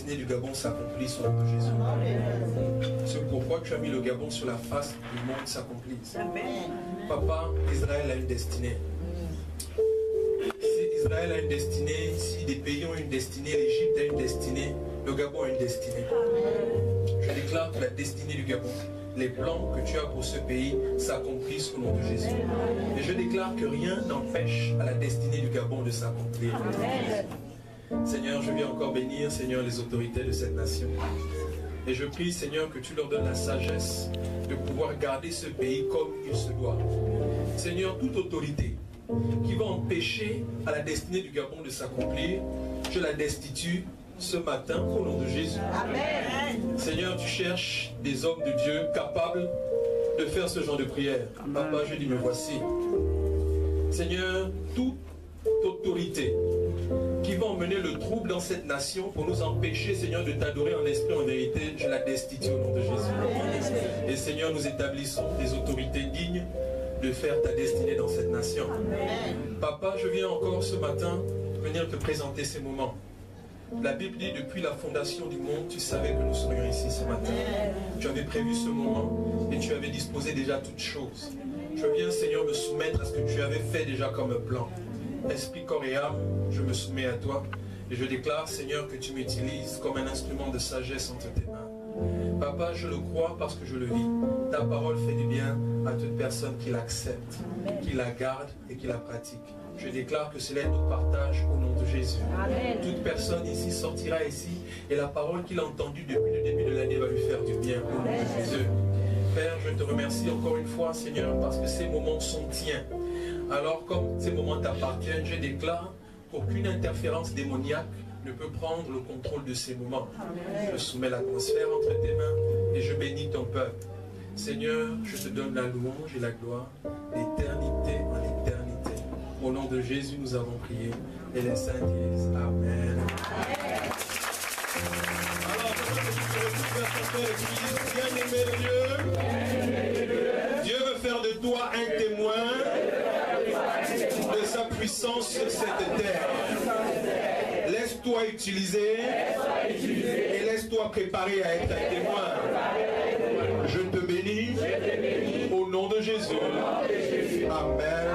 destinée du Gabon s'accomplisse au nom de Jésus. C'est pourquoi tu as mis le Gabon sur la face du monde s'accomplisse. Papa, Israël a une destinée. Si Israël a une destinée, si des pays ont une destinée, l'Égypte a une destinée, le Gabon a une destinée. Je déclare que la destinée du Gabon, les plans que tu as pour ce pays s'accomplissent au nom de Jésus. Et je déclare que rien n'empêche à la destinée du Gabon de s'accomplir. Seigneur, je viens encore bénir, Seigneur, les autorités de cette nation. Et je prie, Seigneur, que tu leur donnes la sagesse de pouvoir garder ce pays comme il se doit. Seigneur, toute autorité qui va empêcher à la destinée du Gabon de s'accomplir, je la destitue ce matin au nom de Jésus. Amen. Seigneur, tu cherches des hommes de Dieu capables de faire ce genre de prière. Amen. Papa, je dis, me voici. Seigneur, toute autorité qui va emmener le trouble dans cette nation pour nous empêcher, Seigneur, de t'adorer en esprit, en vérité, je la destitue au nom de Jésus. Et Seigneur, nous établissons des autorités dignes de faire ta destinée dans cette nation. Amen. Papa, je viens encore ce matin venir te présenter ces moments. La Bible dit, depuis la fondation du monde, tu savais que nous serions ici ce matin. Tu avais prévu ce moment et tu avais disposé déjà toutes choses. Je viens, Seigneur, me soumettre à ce que tu avais fait déjà comme plan. Esprit, corps et âme, je me soumets à toi et je déclare, Seigneur, que tu m'utilises comme un instrument de sagesse entre tes mains. Papa, je le crois parce que je le vis. Ta parole fait du bien à toute personne qui l'accepte, qui la garde et qui la pratique. Je déclare que cela est notre partage au nom de Jésus. Amen. Toute personne ici sortira ici et la parole qu'il a entendue depuis le début de l'année va lui faire du bien au nom de Jésus. Père, je te remercie encore une fois, Seigneur, parce que ces moments sont tiens. Alors, comme ces moments t'appartiennent, je déclare qu'aucune interférence démoniaque ne peut prendre le contrôle de ces moments. Amen. Je soumets l'atmosphère entre tes mains et je bénis ton peuple. Seigneur, je te donne la louange et la gloire d'éternité en éternité. Au nom de Jésus, nous avons prié. Et les saints disent Amen. Alors, bien-aimé Dieu veut faire de toi un témoin de sa puissance sur cette terre. Laisse-toi utiliser et laisse-toi préparer à être un témoin. Je te bénis au nom de Jésus. Amen.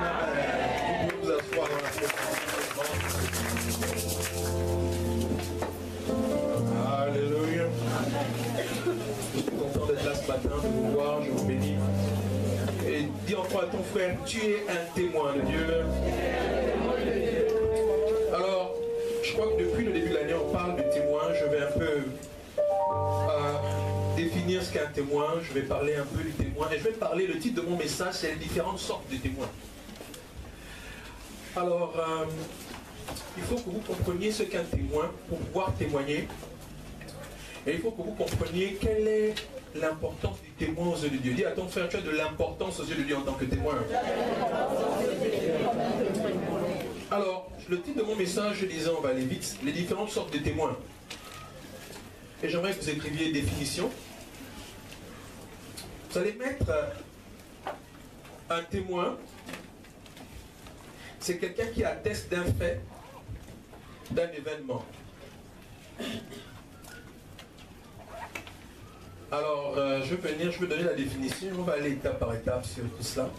Vous asseoir dans la présence. Alléluia. Je suis content d'être là ce matin, de vous voir, je vous bénis. Et dis encore à ton frère, tu es un témoin de Dieu. Alors, je crois que depuis le début de l'année, on parle de témoin. Je vais un peu définir ce qu'est un témoin. Je vais parler un peu du témoin. Et je vais parler, le titre de mon message, c'est les différentes sortes de témoins. Alors, il faut que vous compreniez ce qu'est un témoin pour pouvoir témoigner. Et il faut que vous compreniez quelle est l'importance du témoin aux yeux de Dieu. Dis à ton frère, tu as de l'importance aux yeux de Dieu en tant que témoin. Alors, le titre de mon message, je disais, on va aller vite, les différentes sortes de témoins. Et j'aimerais que vous écriviez une définition. Vous allez mettre un témoin. C'est quelqu'un qui atteste d'un fait, d'un événement. Alors, je vais donner la définition, on va aller étape par étape sur tout cela.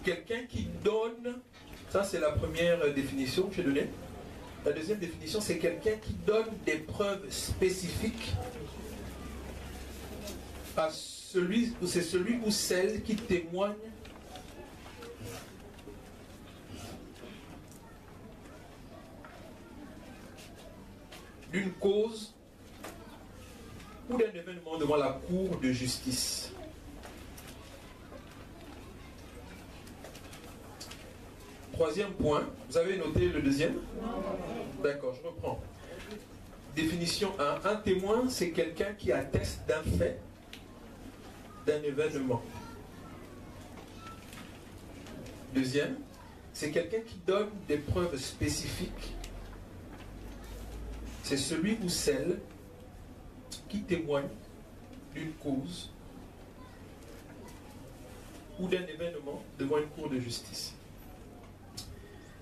Quelqu'un qui donne, ça c'est la première définition que j'ai donnée. La deuxième définition, c'est quelqu'un qui donne des preuves spécifiques à celui ou celle qui témoigne d'une cause ou d'un événement devant la cour de justice. Troisième point, vous avez noté le deuxième? D'accord, je reprends. Définition 1. Un témoin, c'est quelqu'un qui atteste d'un fait, d'un événement. Deuxième, c'est quelqu'un qui donne des preuves spécifiques. C'est celui ou celle qui témoigne d'une cause ou d'un événement devant une cour de justice.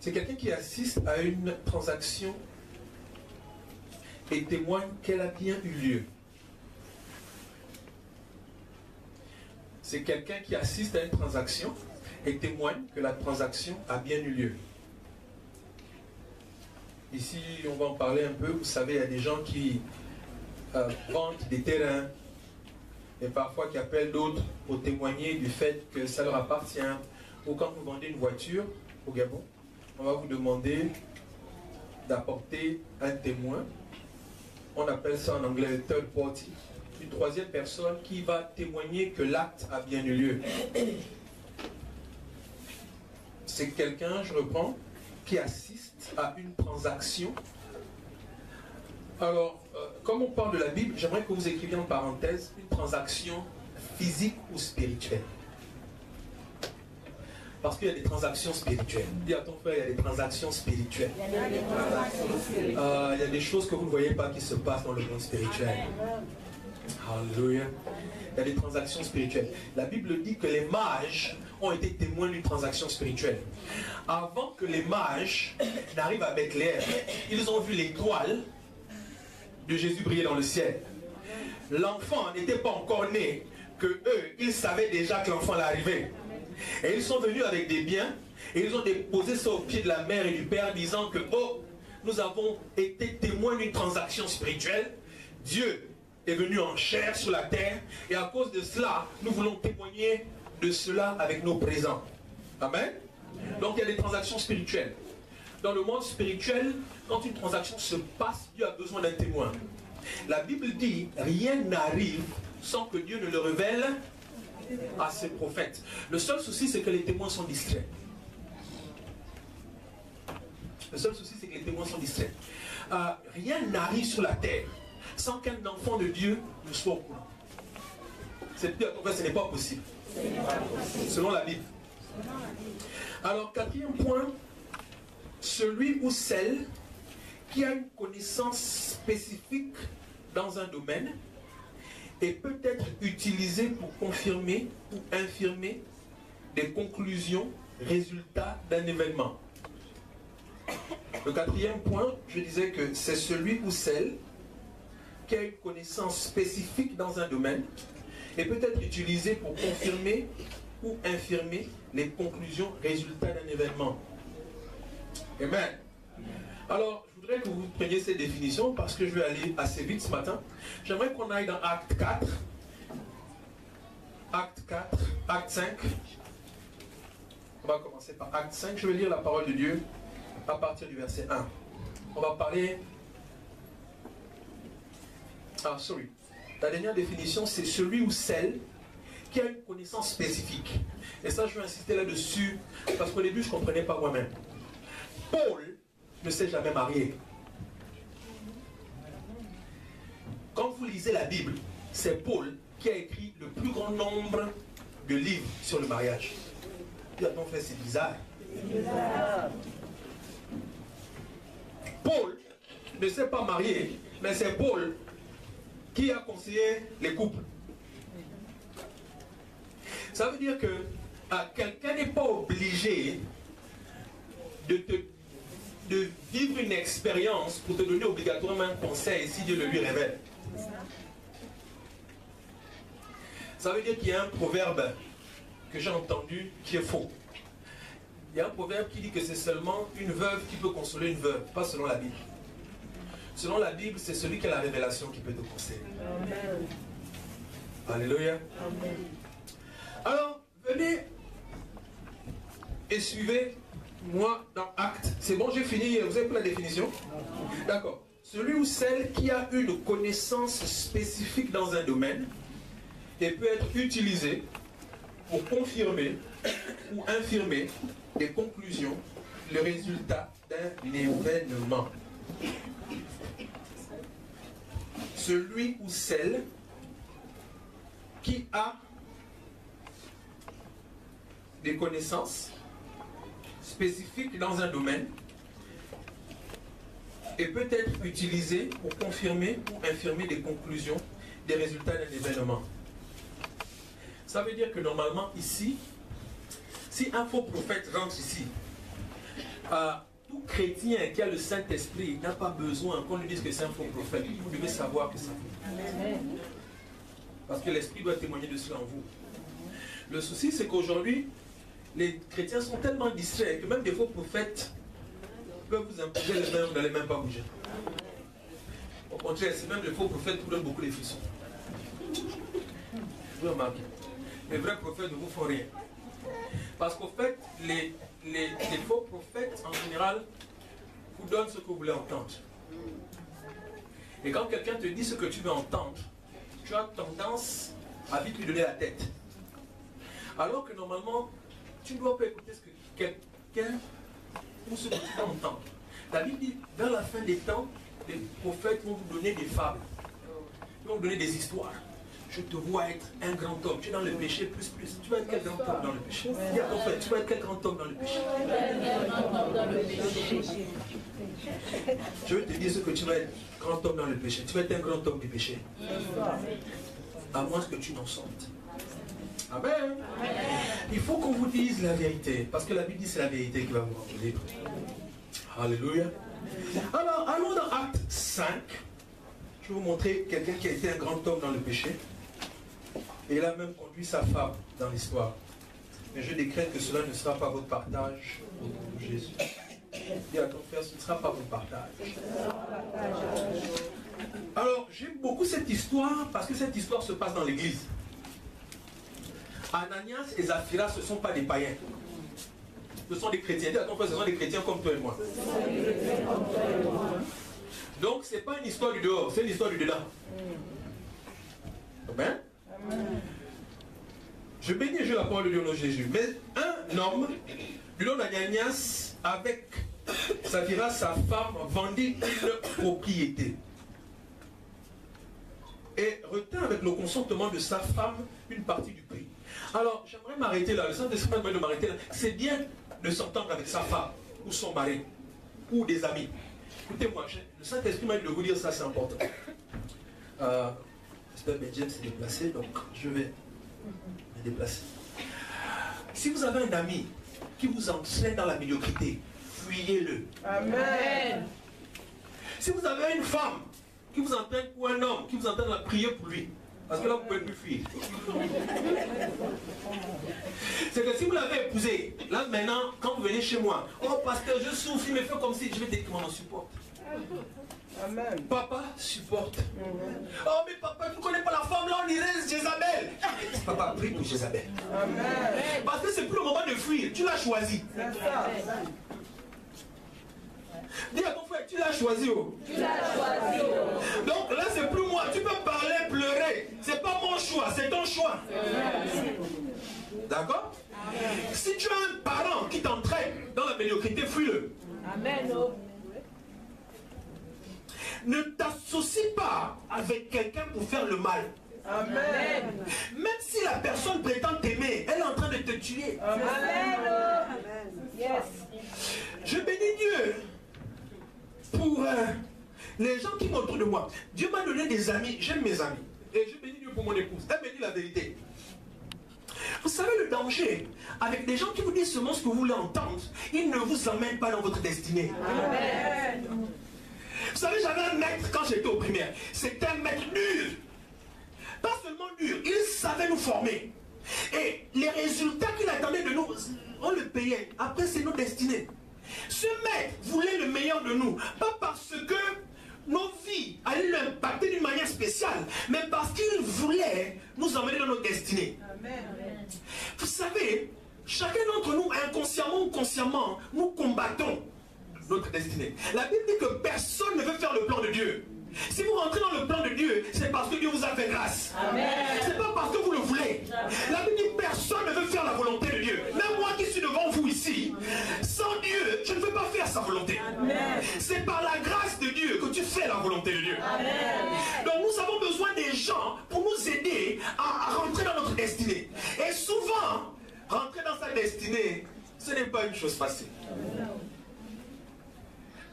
C'est quelqu'un qui assiste à une transaction et témoigne qu'elle a bien eu lieu. C'est quelqu'un qui assiste à une transaction et témoigne que la transaction a bien eu lieu. Ici, on va en parler un peu. Vous savez, il y a des gens qui vendent des terrains et parfois qui appellent d'autres pour témoigner du fait que ça leur appartient. Ou quand vous vendez une voiture au Gabon, on va vous demander d'apporter un témoin. On appelle ça en anglais le third party. Une troisième personne qui va témoigner que l'acte a bien eu lieu. C'est quelqu'un, je reprends, qui assiste à une transaction. Alors, comme on parle de la Bible, j'aimerais que vous écriviez en parenthèse une transaction physique ou spirituelle. Parce qu'il y a des transactions spirituelles. Dis à ton frère, il y a des transactions spirituelles. Il y a des choses que vous ne voyez pas qui se passent dans le monde spirituel. Alléluia. Il y a des transactions spirituelles. La Bible dit que les mages ont été témoins d'une transaction spirituelle. Avant que les mages n'arrivent à Bethléem, ils ont vu l'étoile de Jésus briller dans le ciel. L'enfant n'était pas encore né, que eux, ils savaient déjà que l'enfant allait arriver. Et ils sont venus avec des biens, et ils ont déposé ça au pied de la mère et du père, disant que, oh, nous avons été témoins d'une transaction spirituelle. Dieu est venu en chair sur la terre, et à cause de cela, nous voulons témoigner de cela avec nos présents. Amen. Donc il y a des transactions spirituelles. Dans le monde spirituel, quand une transaction se passe, Dieu a besoin d'un témoin. La Bible dit, rien n'arrive sans que Dieu ne le révèle à ses prophètes. Le seul souci, c'est que les témoins sont distraits. Le seul souci, c'est que les témoins sont distraits. Rien n'arrive sur la terre sans qu'un enfant de Dieu ne soit au courant. Ce n'est pas possible. Selon la Bible. Alors, quatrième point, celui ou celle qui a une connaissance spécifique dans un domaine et peut être utilisé pour confirmer ou infirmer des conclusions, résultats d'un événement. Le quatrième point, je disais que c'est celui ou celle qui a une connaissance spécifique dans un domaine et peut être utilisé pour confirmer ou infirmer les conclusions, résultats d'un événement. Amen. Alors, je voudrais que vous preniez ces définitions parce que je vais aller assez vite ce matin. J'aimerais qu'on aille dans Acte 4. Acte 4, Acte 5. On va commencer par Acte 5. Je vais lire la parole de Dieu à partir du verset 1. On va parler... La dernière définition, c'est celui ou celle qui a une connaissance spécifique. Et ça, je vais insister là-dessus, parce qu'au début, je ne comprenais pas moi-même. Paul ne s'est jamais marié. Quand vous lisez la Bible, c'est Paul qui a écrit le plus grand nombre de livres sur le mariage. Dis à ton frère, c'est bizarre. Paul ne s'est pas marié, mais c'est Paul qui a conseillé les couples. Ça veut dire que quelqu'un n'est pas obligé de vivre une expérience pour te donner obligatoirement un conseil si Dieu le lui révèle. Ça veut dire qu'il y a un proverbe que j'ai entendu qui est faux. Il y a un proverbe qui dit que c'est seulement une veuve qui peut consoler une veuve, pas selon la Bible. Selon la Bible, c'est celui qui a la révélation qui peut te conseiller. Amen. Alléluia. Amen. Alors, venez et suivez-moi dans Actes. C'est bon, j'ai fini. Vous avez pris la définition? D'accord. Celui ou celle qui a une connaissance spécifique dans un domaine et peut être utilisé pour confirmer ou infirmer des conclusions, le résultat d'un événement. Celui ou celle qui a des connaissances spécifiques dans un domaine et peut être utilisé pour confirmer ou infirmer des conclusions, des résultats d'un événement. Ça veut dire que normalement ici, si un faux prophète rentre ici, tout chrétien qui a le Saint-Esprit n'a pas besoin qu'on lui dise que c'est un faux prophète. Vous devez savoir que ça fait. Parce que l'Esprit doit témoigner de cela en vous. Le souci, c'est qu'aujourd'hui, les chrétiens sont tellement distraits que même des faux prophètes peuvent vous imposer les mains, vous n'allez même pas bouger. Au contraire, c'est même les faux prophètes qui vous donnent beaucoup les frissons. Vous remarquez. Les vrais prophètes ne vous font rien. Parce qu'au fait, les faux prophètes, en général, vous donnent ce que vous voulez entendre. Et quand quelqu'un te dit ce que tu veux entendre, tu as tendance à vite lui donner la tête. Alors que normalement, tu ne dois pas écouter ce que quelqu'un ou ce que tu veux entendre. La Bible dit, vers la fin des temps, les prophètes vont vous donner des fables. Ils vont vous donner des histoires. Je te vois être un grand homme. Tu es dans le péché plus. Tu vas être quel grand homme dans le péché? Dis à ton frère, tu vas être quel grand homme dans le péché? Je vais te dire ce que tu vas être grand homme dans le péché. Tu vas être un grand homme du péché. À moins que tu n'en sortes. Amen. Il faut qu'on vous dise la vérité. Parce que la Bible dit c'est la vérité qui va vous rendre libre. Alléluia. Alors, allons dans Acte 5. Je vais vous montrer quelqu'un qui a été un grand homme dans le péché. Et il a même conduit sa femme dans l'histoire. Mais je décrète que cela ne sera pas votre partage au nom de Jésus. Dis à ton frère, ce ne sera pas votre partage. Alors, j'aime beaucoup cette histoire parce que cette histoire se passe dans l'église. Ananias et Saphira, ce ne sont pas des païens. Ce sont des chrétiens. Dis à ton frère, ce sont des chrétiens comme toi et moi. Donc, ce n'est pas une histoire du dehors, c'est une histoire du dedans. Amen. Je bénis et je la parole de Dieu au nom de Jésus. Mais un homme, du nom d'Ananias, avec Saphira, sa femme, vendit une propriété. Et retint avec le consentement de sa femme une partie du prix. Alors, j'aimerais m'arrêter là. Le Saint-Esprit m'a de m'arrêter là. C'est bien de s'entendre avec sa femme, ou son mari, ou des amis. Écoutez-moi, le Saint-Esprit m'a dit de vous dire ça, c'est important. J'espère que James s'est déplacé, donc je vais me déplacer. Si vous avez un ami qui vous entraîne dans la médiocrité, fuyez-le. Amen. Si vous avez une femme qui vous entraîne, ou un homme qui vous entraîne à prier pour lui, parce que là vous ne pouvez plus fuir. C'est que si vous l'avez épousé, là maintenant, quand vous venez chez moi, oh pasteur, je souffre, il me fait comme si je vais dire comment on supporte. Amen. Papa supporte. Oh mais papa, tu ne connais pas la femme là, on irait Jézabel. Papa, prie pour Jézabel. Amen. Parce que c'est plus le moment de fuir, tu l'as choisi. Dis à ton frère, tu l'as choisi. Oh. Tu l'as choisi. Oh. Donc là, c'est plus moi. Tu peux parler, pleurer. C'est pas mon choix, c'est ton choix. D'accord? Si tu as un parent qui t'entraîne dans la médiocrité, fuis-le. Amen. Oh. Ne t'associe pas avec quelqu'un pour faire le mal. Amen. Même si la personne prétend t'aimer, elle est en train de te tuer. Amen. Amen. Yes. Je bénis Dieu pour les gens qui sont autour de moi. Dieu m'a donné des amis, j'aime mes amis. Et je bénis Dieu pour mon épouse. Elle me dit la vérité. Vous savez le danger avec des gens qui vous disent seulement ce que vous voulez entendre, ils ne vous emmènent pas dans votre destinée. Amen. Vous savez, j'avais un maître quand j'étais au primaire. C'était un maître dur. Pas seulement dur, il savait nous former. Et les résultats qu'il attendait de nous, on le payait. Après, c'est nos destinées. Ce maître voulait le meilleur de nous. Pas parce que nos vies allaient l'impacter d'une manière spéciale, mais parce qu'il voulait nous emmener dans notre destinée. Amen. Vous savez, chacun d'entre nous, inconsciemment ou consciemment, nous combattons notre destinée. La Bible dit que personne ne veut faire le plan de Dieu. Si vous rentrez dans le plan de Dieu, c'est parce que Dieu vous a fait grâce. C'est pas parce que vous le voulez. La Bible dit que personne ne veut faire la volonté de Dieu. Même moi qui suis devant vous ici, sans Dieu, je ne veux pas faire sa volonté. C'est par la grâce de Dieu que tu fais la volonté de Dieu. Amen. Donc nous avons besoin des gens pour nous aider à rentrer dans notre destinée. Et souvent, rentrer dans sa destinée, ce n'est pas une chose facile.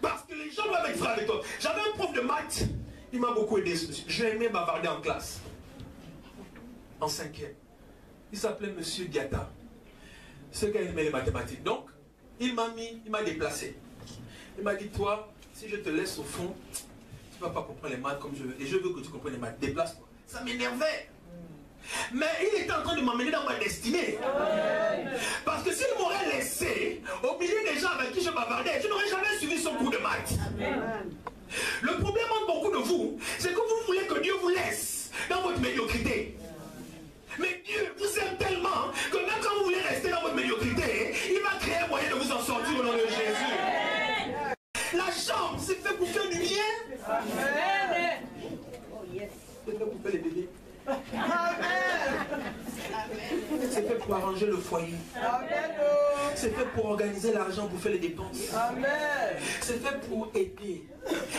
Parce que les gens doivent être frères avec toi. J'avais un prof de maths, il m'a beaucoup aidé. Je aimais bavarder en classe. En 5e. Il s'appelait Monsieur Diata. Ce gars aimait les mathématiques. Donc, il m'a déplacé. Il m'a dit, toi, si je te laisse au fond, tu ne vas pas comprendre les maths comme je veux. Et je veux que tu comprennes les maths. Déplace-toi. Ça m'énervait. Mais il était en train de m'emmener dans ma destinée. Parce que s'il m'aurait laissé au milieu des gens avec qui je bavardais, je n'aurais jamais suivi son cours de maths. Le problème entre beaucoup de vous, c'est que vous voulez que Dieu vous laisse dans votre médiocrité. Mais Dieu vous aime tellement que même quand vous voulez rester dans votre médiocrité, il va créer un moyen de vous en sortir au nom de Jésus. La chambre, c'est fait pour faire du bien. Amen. C'est fait pour faire les bébés. C'est fait pour arranger le foyer. C'est fait pour organiser l'argent pour faire les dépenses. C'est fait pour aider.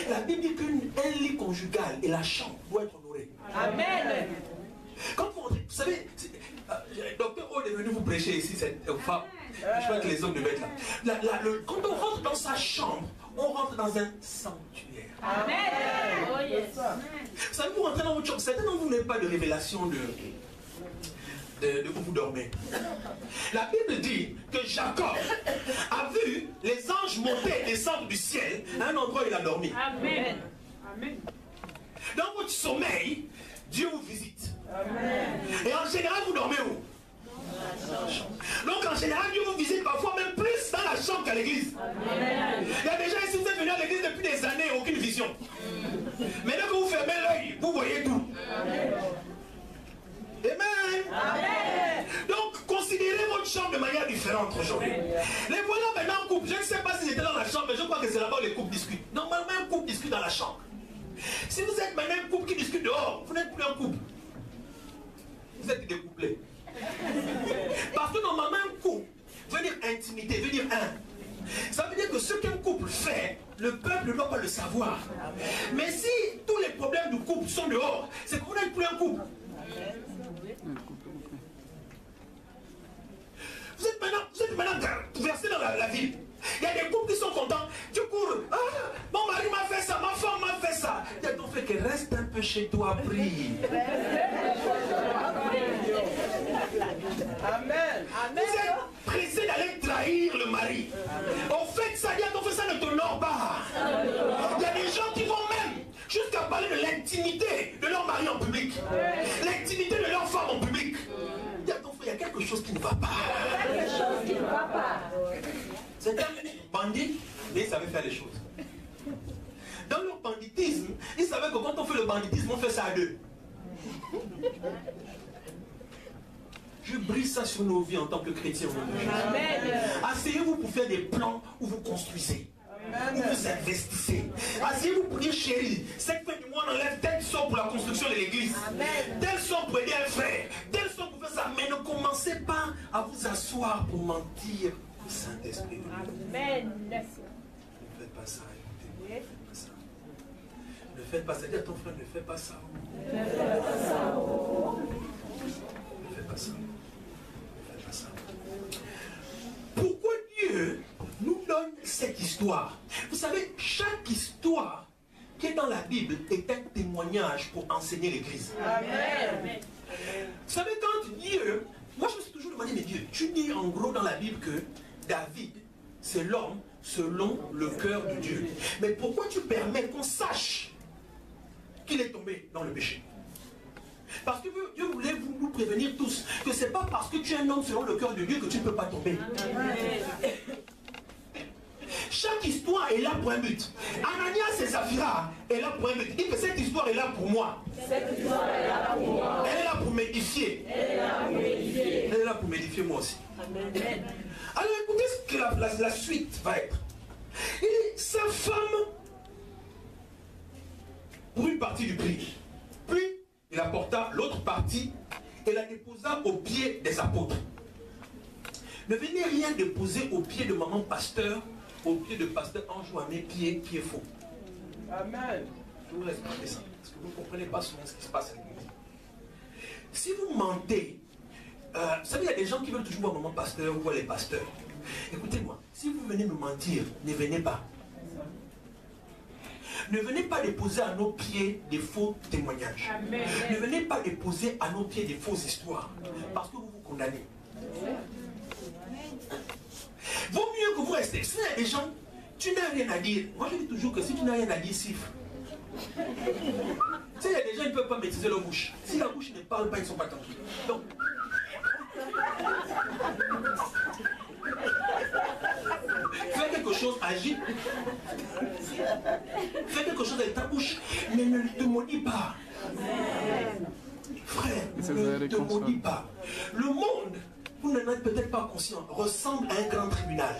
La Bible dit qu'un lit conjugal et la chambre doivent être honorés. Amen. Quand vous rentrez, vous savez, Docteur O est venu vous prêcher ici, cette femme. Je crois que les hommes devaient être là. Quand on rentre dans sa chambre, on rentre dans un sanctuaire. Amen. Oh yes. Vous savez, vous rentrez dans votre chambre, certains d'entre vous n'avez pas de révélation de où vous dormez. La Bible dit que Jacob a vu les anges monter et descendre du ciel à un endroit où il a dormi. Amen. Amen. Dans votre sommeil, Dieu vous visite. Amen. Et en général, vous dormez où? Donc en général, Dieu vous visite parfois même plus dans la chambre qu'à l'église. Il y a des gens ici, vous êtes venus à l'église depuis des années, aucune vision. Maintenant que vous fermez l'œil, vous voyez tout. Amen. Amen. Donc considérez votre chambre de manière différente aujourd'hui. Les voilà maintenant en couple. Je ne sais pas si j'étais dans la chambre, mais je crois que c'est là-bas où les couples discutent. Normalement, un couple discute dans la chambre. Si vous êtes maintenant un couple qui discute dehors, vous n'êtes plus un couple. Vous êtes découplés. Parce que normalement un couple veut dire intimité, veut dire un. Ça veut dire que ce qu'un couple fait, le peuple ne doit pas le savoir. Mais si tous les problèmes du couple sont dehors, c'est que vous n'êtes plus un couple. Vous êtes maintenant versé dans la ville. Il y a des couples qui sont contents. Tu cours. Ah, mon mari m'a fait ça, ma femme m'a fait ça. Il y a ton fait que reste un peu chez toi, prie. Amen. Vous êtes pressé d'aller trahir le mari. Au fait, ça dit, ton fait, ça ne t'honore pas. Il y a des gens qui vont même jusqu'à parler de l'intimité de leur mari en public. L'intimité de leur femme en public. Il y a quelque chose qui ne va pas. Quelque chose qui ne va pas. C'est un bandit, mais il savait faire les choses. Dans le banditisme, il savait que quand on fait le banditisme, on fait ça à deux. Je brise ça sur nos vies en tant que chrétiens. Asseyez-vous pour faire des plans où vous construisez. Où vous investissez. Asseyez-vous pour dire, chérie, cette fin du mois, on enlève telle somme pour la construction de l'église. Telle somme pour aider un frère. Telle somme pour faire ça. Mais ne commencez pas à vous asseoir pour mentir au Saint-Esprit. Amen. Ne faites pas ça. Écoutez, ne faites pas ça. Ne faites pas ça. Dis à ton frère, ne fais pas ça. Ne fais pas ça. Ne fais pas ça. Ne fais pas ça. Pourquoi Dieu nous donne cette histoire? Vous savez, chaque histoire qui est dans la Bible est un témoignage pour enseigner l'Église. Amen. Vous savez, quand Dieu... Moi, je me suis toujours demandé, mais Dieu, tu dis en gros dans la Bible que David, c'est l'homme selon le cœur de Dieu. Mais pourquoi tu permets qu'on sache qu'il est tombé dans le péché? Parce que Dieu voulait nous prévenir tous que ce n'est pas parce que tu es un homme selon le cœur de Dieu que tu ne peux pas tomber. Chaque histoire est là pour un but. Ananias et Saphira est là pour un but. Il dit que cette histoire est là pour moi. Cette histoire est là pour moi. Elle est là pour m'édifier. Elle est là pour m'édifier. Elle est là pour m'édifier moi aussi. Amen. Alors écoutez ce que la suite va être. Il dit, sa femme, pour une partie du prix. Puis, il apporta l'autre partie et la déposa aux pieds des apôtres. Ne venez rien déposer aux pieds de maman pasteur, aux pieds de pasteur enjoigné, pied faux. Amen. Je vous laisse parler ça, parce que vous ne comprenez pas souvent ce qui se passe à l'église. Si vous mentez, vous savez, il y a des gens qui veulent toujours voir maman pasteur ou voir les pasteurs. Écoutez-moi, si vous venez nous mentir, ne venez pas. Ne venez pas déposer à nos pieds des faux témoignages. Amen. Ne venez pas déposer à nos pieds des fausses histoires. Parce que vous vous condamnez. Vaut mieux que vous restez. S'il y a des gens, tu n'as rien à dire. Moi je dis toujours que si tu n'as rien à dire, siffle. Tu sais, il y a des gens qui ne peuvent pas maîtriser leur bouche. Si la bouche ne parle pas, ils ne sont pas tranquilles. Donc, fais quelque chose, agis. Fais quelque chose avec ta bouche, mais ne te maudis pas. Frère, ne te maudis pas. Le monde, vous n'en êtes peut-être pas conscient, ressemble à un grand tribunal.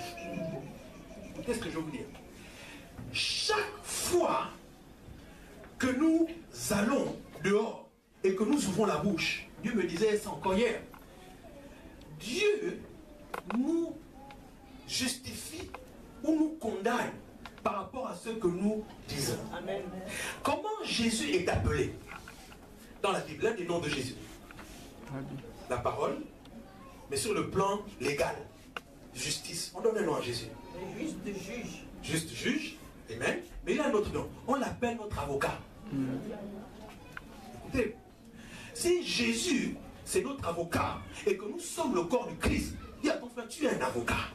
Qu'est-ce que je veux vous dire? Chaque fois que nous allons dehors et que nous ouvrons la bouche, Dieu me disait ça encore hier, Dieu nous justifie ou nous condamne par rapport à ce que nous disons. Amen. Comment Jésus est appelé dans la Bible? L'un des noms de Jésus. La parole, mais sur le plan légal, justice. On donne un nom à Jésus. Juste juge. Juste juge, amen. Mais il a un autre nom. On l'appelle notre avocat. Écoutez, si Jésus, c'est notre avocat, et que nous sommes le corps du Christ, dis à ton frère, tu es un avocat.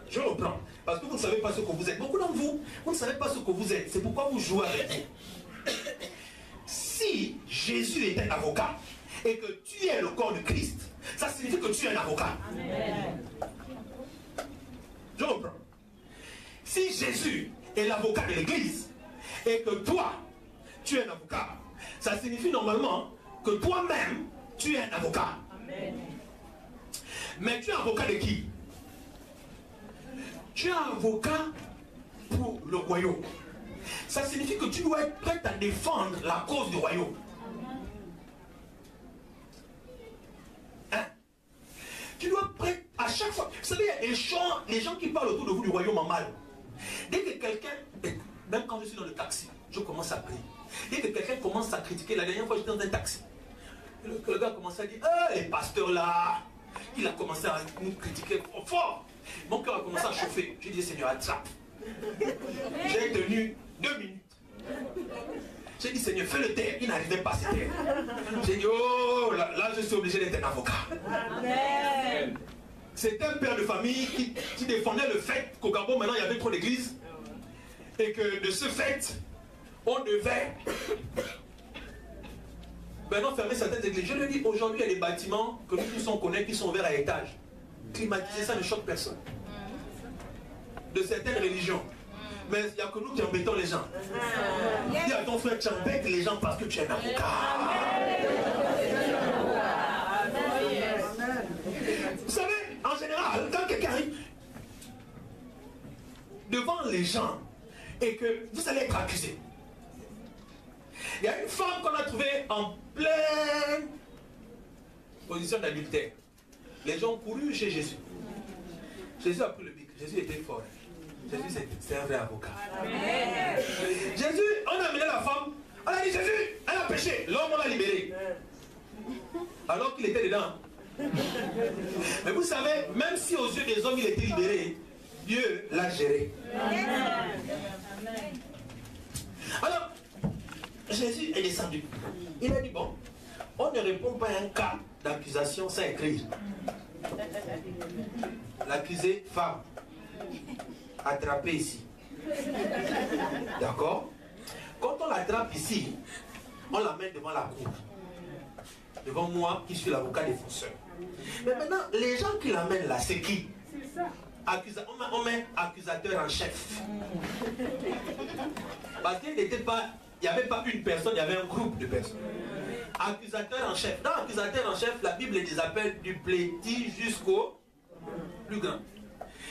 Je reprends. Parce que vous ne savez pas ce que vous êtes. Beaucoup d'entre vous, vous ne savez pas ce que vous êtes. C'est pourquoi vous jouez avec vous. Si Jésus est un avocat, et que tu es le corps du Christ, ça signifie que tu es un avocat. Amen. Je reprends. Si Jésus est l'avocat de l'Église, et que toi, tu es un avocat, ça signifie normalement que toi-même, tu es un avocat. Amen. Mais tu es avocat de qui? Tu es avocat pour le royaume. Ça signifie que tu dois être prêt à défendre la cause du royaume. Hein? Tu dois être prêt à chaque fois. Vous savez, il y a des gens qui parlent autour de vous du royaume en mal. Dès que quelqu'un, même quand je suis dans le taxi, je commence à prier. Dès que quelqu'un commence à critiquer, la dernière fois j'étais dans un taxi. Le gars a commencé à dire, les pasteurs là, il a commencé à nous critiquer fort. Mon cœur a commencé à chauffer. J'ai dit, Seigneur, attrape. J'ai tenu 2 minutes. J'ai dit, Seigneur, fais le taire. Il n'arrivait pas à se taire. J'ai dit, oh, là, je suis obligé d'être un avocat. Amen. C'était un père de famille qui défendait le fait qu'au Gabon, maintenant, il y avait trop d'églises. Et que de ce fait, on devait maintenant fermer certaines églises. Je le dis, aujourd'hui, il y a des bâtiments que nous tous on connaît qui sont ouverts à étage. Climatiser, ça ne choque personne. De certaines religions. Mais il n'y a que nous qui embêtons les gens. Dis à ton frère, tu embêtes les gens parce que tu es un avocat. Vous savez, en général, quand quelqu'un arrive devant les gens et que vous allez être accusé. Il y a une femme qu'on a trouvée en pleine position d'adultère. Les gens ont couru chez Jésus. Jésus a pris le bic. Jésus était fort. Jésus, c'est un vrai avocat. Amen. Jésus, on a amené la femme. On a dit, Jésus, elle a péché. L'homme, on l'a libéré. Alors qu'il était dedans. Mais vous savez, même si aux yeux des hommes, il était libéré, Dieu l'a géré. Amen. Alors, Jésus est descendu. Il a dit, bon, on ne répond pas à un cas d'accusation sans écrire. L'accusé, femme, attrapée ici. D'accord? Quand on l'attrape ici, on l'amène devant la cour. Devant moi, qui suis l'avocat défenseur. Mais maintenant, les gens qui l'amènent là, c'est qui? On met accusateur en chef. Parce qu'il n'était pas... Il n'y avait pas une personne, il y avait un groupe de personnes. Accusateur en chef. Dans accusateur en chef, la Bible les appelle du petit jusqu'au plus grand.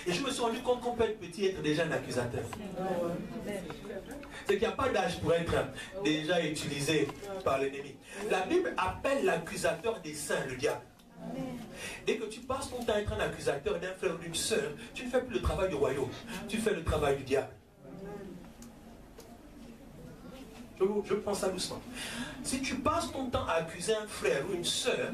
Et je me suis rendu compte qu'on peut être petit et être déjà un accusateur. C'est qu'il n'y a pas d'âge pour être déjà utilisé par l'ennemi. La Bible appelle l'accusateur des saints le diable. Dès que tu passes ton temps à être un accusateur d'un frère ou d'une soeur, tu ne fais plus le travail du royaume, tu fais le travail du diable. Je prends ça doucement. Si tu passes ton temps à accuser un frère ou une soeur,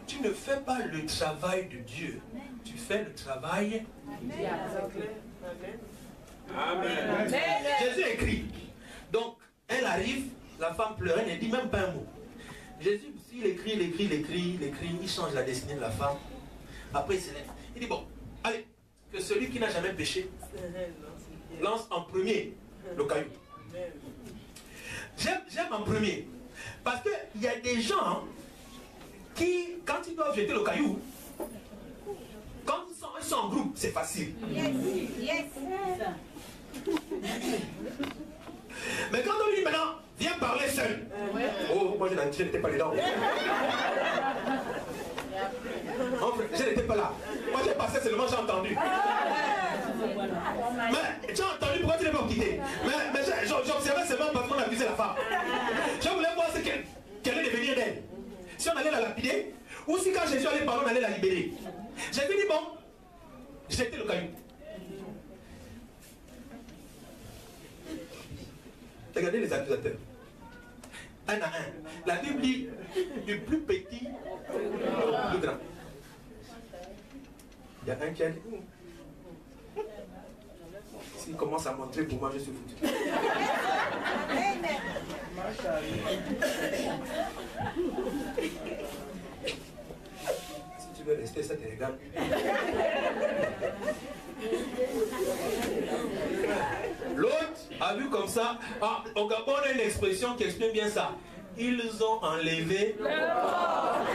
tu ne fais pas le travail de Dieu. Tu fais le travail du diable. Amen. Jésus écrit. Donc, elle arrive, la femme pleurait, elle ne dit même pas un mot. Jésus, il écrit, il change la destinée de la femme. Après, il se lève. Il dit, bon, allez, que celui qui n'a jamais péché lance en premier le caillou. J'aime en premier. Parce qu'il y a des gens qui, quand ils doivent jeter le caillou, quand ils sont en groupe, c'est facile. Yes. Mais quand on lui dit maintenant, viens parler seul. Oh, moi je n'étais pas dedans. Je n'étais pas là. Moi j'ai passé seulement, j'ai entendu. Mais j'ai entendu, pourquoi tu n'es pas quitté? Mais j'observais seulement parce qu'on accusait la femme. Je voulais voir ce qu'elle allait devenir d'elle. Si on allait la lapider, ou si quand Jésus allait parler, on allait la libérer. J'ai dit bon, jeter le caillou. Regardez les accusateurs. Un à un. La Bible dit du plus petit au plus grand. Il y a un qui a dit s'il commence à montrer pour moi, je suis foutu. Si tu veux rester, ça te regarde. L'autre a vu comme ça. Ah, au Gabon, on a une expression qui exprime bien ça. Ils ont enlevé le corps.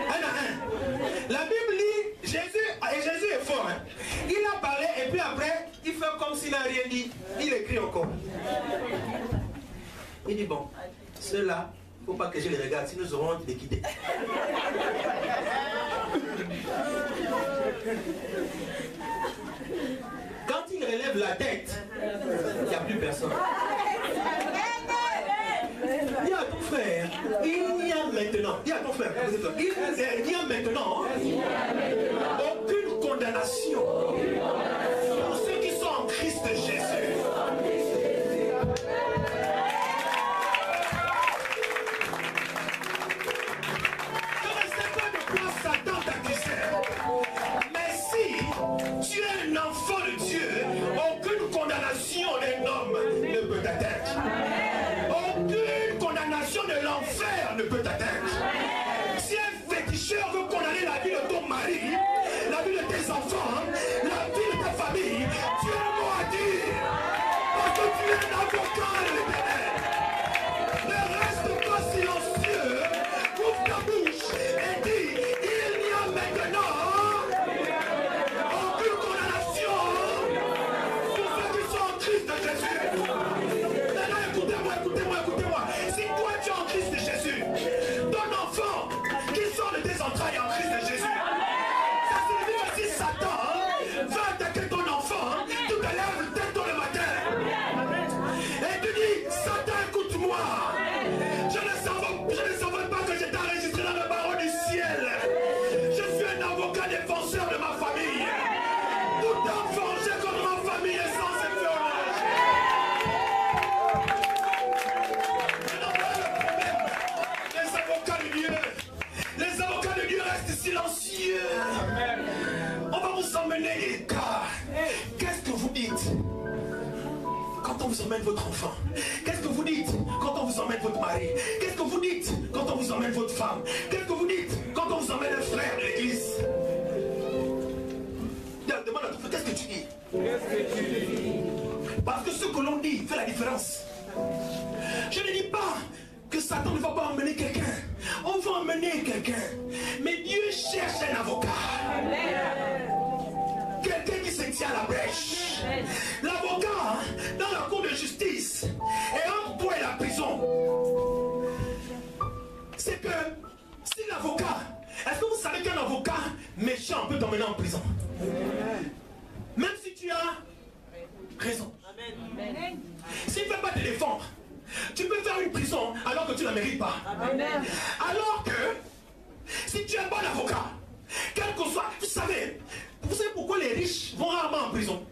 Un à un. La Bible dit, Jésus est fort. Hein? Il a parlé et puis après, il fait comme s'il n'a rien dit. Il écrit encore. Il dit bon, ceux-là, il ne faut pas que je les regarde, sinon nous aurons liquidé. Quand il relève la tête, il n'y a plus personne. Dis à ton frère, il n'y a maintenant, dis à ton frère, il n'y a maintenant aucune condamnation pour ceux qui sont en Christ Jésus. Tu es un enfant de Dieu, aucune condamnation d'un homme ne peut t'atteindre. Aucune condamnation de l'enfer ne peut t'atteindre. Si un féticheur veut condamner la vie de ton mari, la vie de tes enfants, la vie de ta famille, tu as un mot à dire. Parce que tu es un avocat de l'Éternel. Ne reste pas silencieux, ouvre ta bouche et dis, il y a maintenant écoutez-moi. Si toi tu es en Christ de Jésus, ton enfant qui sort de tes entrailles en Christ de Jésus, ça signifie que si Satan va attaquer ton enfant, tu te lèves tôt le matin et tu dis, Satan écoute-moi, je ne savais pas que j'étais enregistré dans le barreau du ciel. Je suis un avocat défenseur de ma famille. Tout enfant, j'ai contre ma famille est censé faire les avocats de Dieu restent silencieux. On va vous emmener les cas. Qu'est-ce que vous dites quand on vous emmène votre enfant? Qu'est-ce que vous dites quand on vous emmène votre mari? Qu'est-ce que vous dites quand on vous emmène votre femme? Qu'est-ce que vous dites quand on vous emmène un frère de l'église? Demande à ton frère, qu'est-ce que tu dis? Parce que ce que l'on dit fait la différence. Je ne dis pas que Satan ne va pas emmener quelqu'un. On va emmener quelqu'un. Mais Dieu cherche un avocat. Quelqu'un qui se tient à la brèche. L'avocat, dans la cour de justice, est entre toi et la prison. C'est que si l'avocat, est-ce que vous savez qu'un avocat méchant peut t'emmener en prison? Même si tu as raison. S'il ne veut pas te défendre, tu peux faire une prison alors que tu ne la mérites pas. Amen. Alors que si tu es un bon avocat, quel que soit, vous savez pourquoi les riches vont rarement en prison?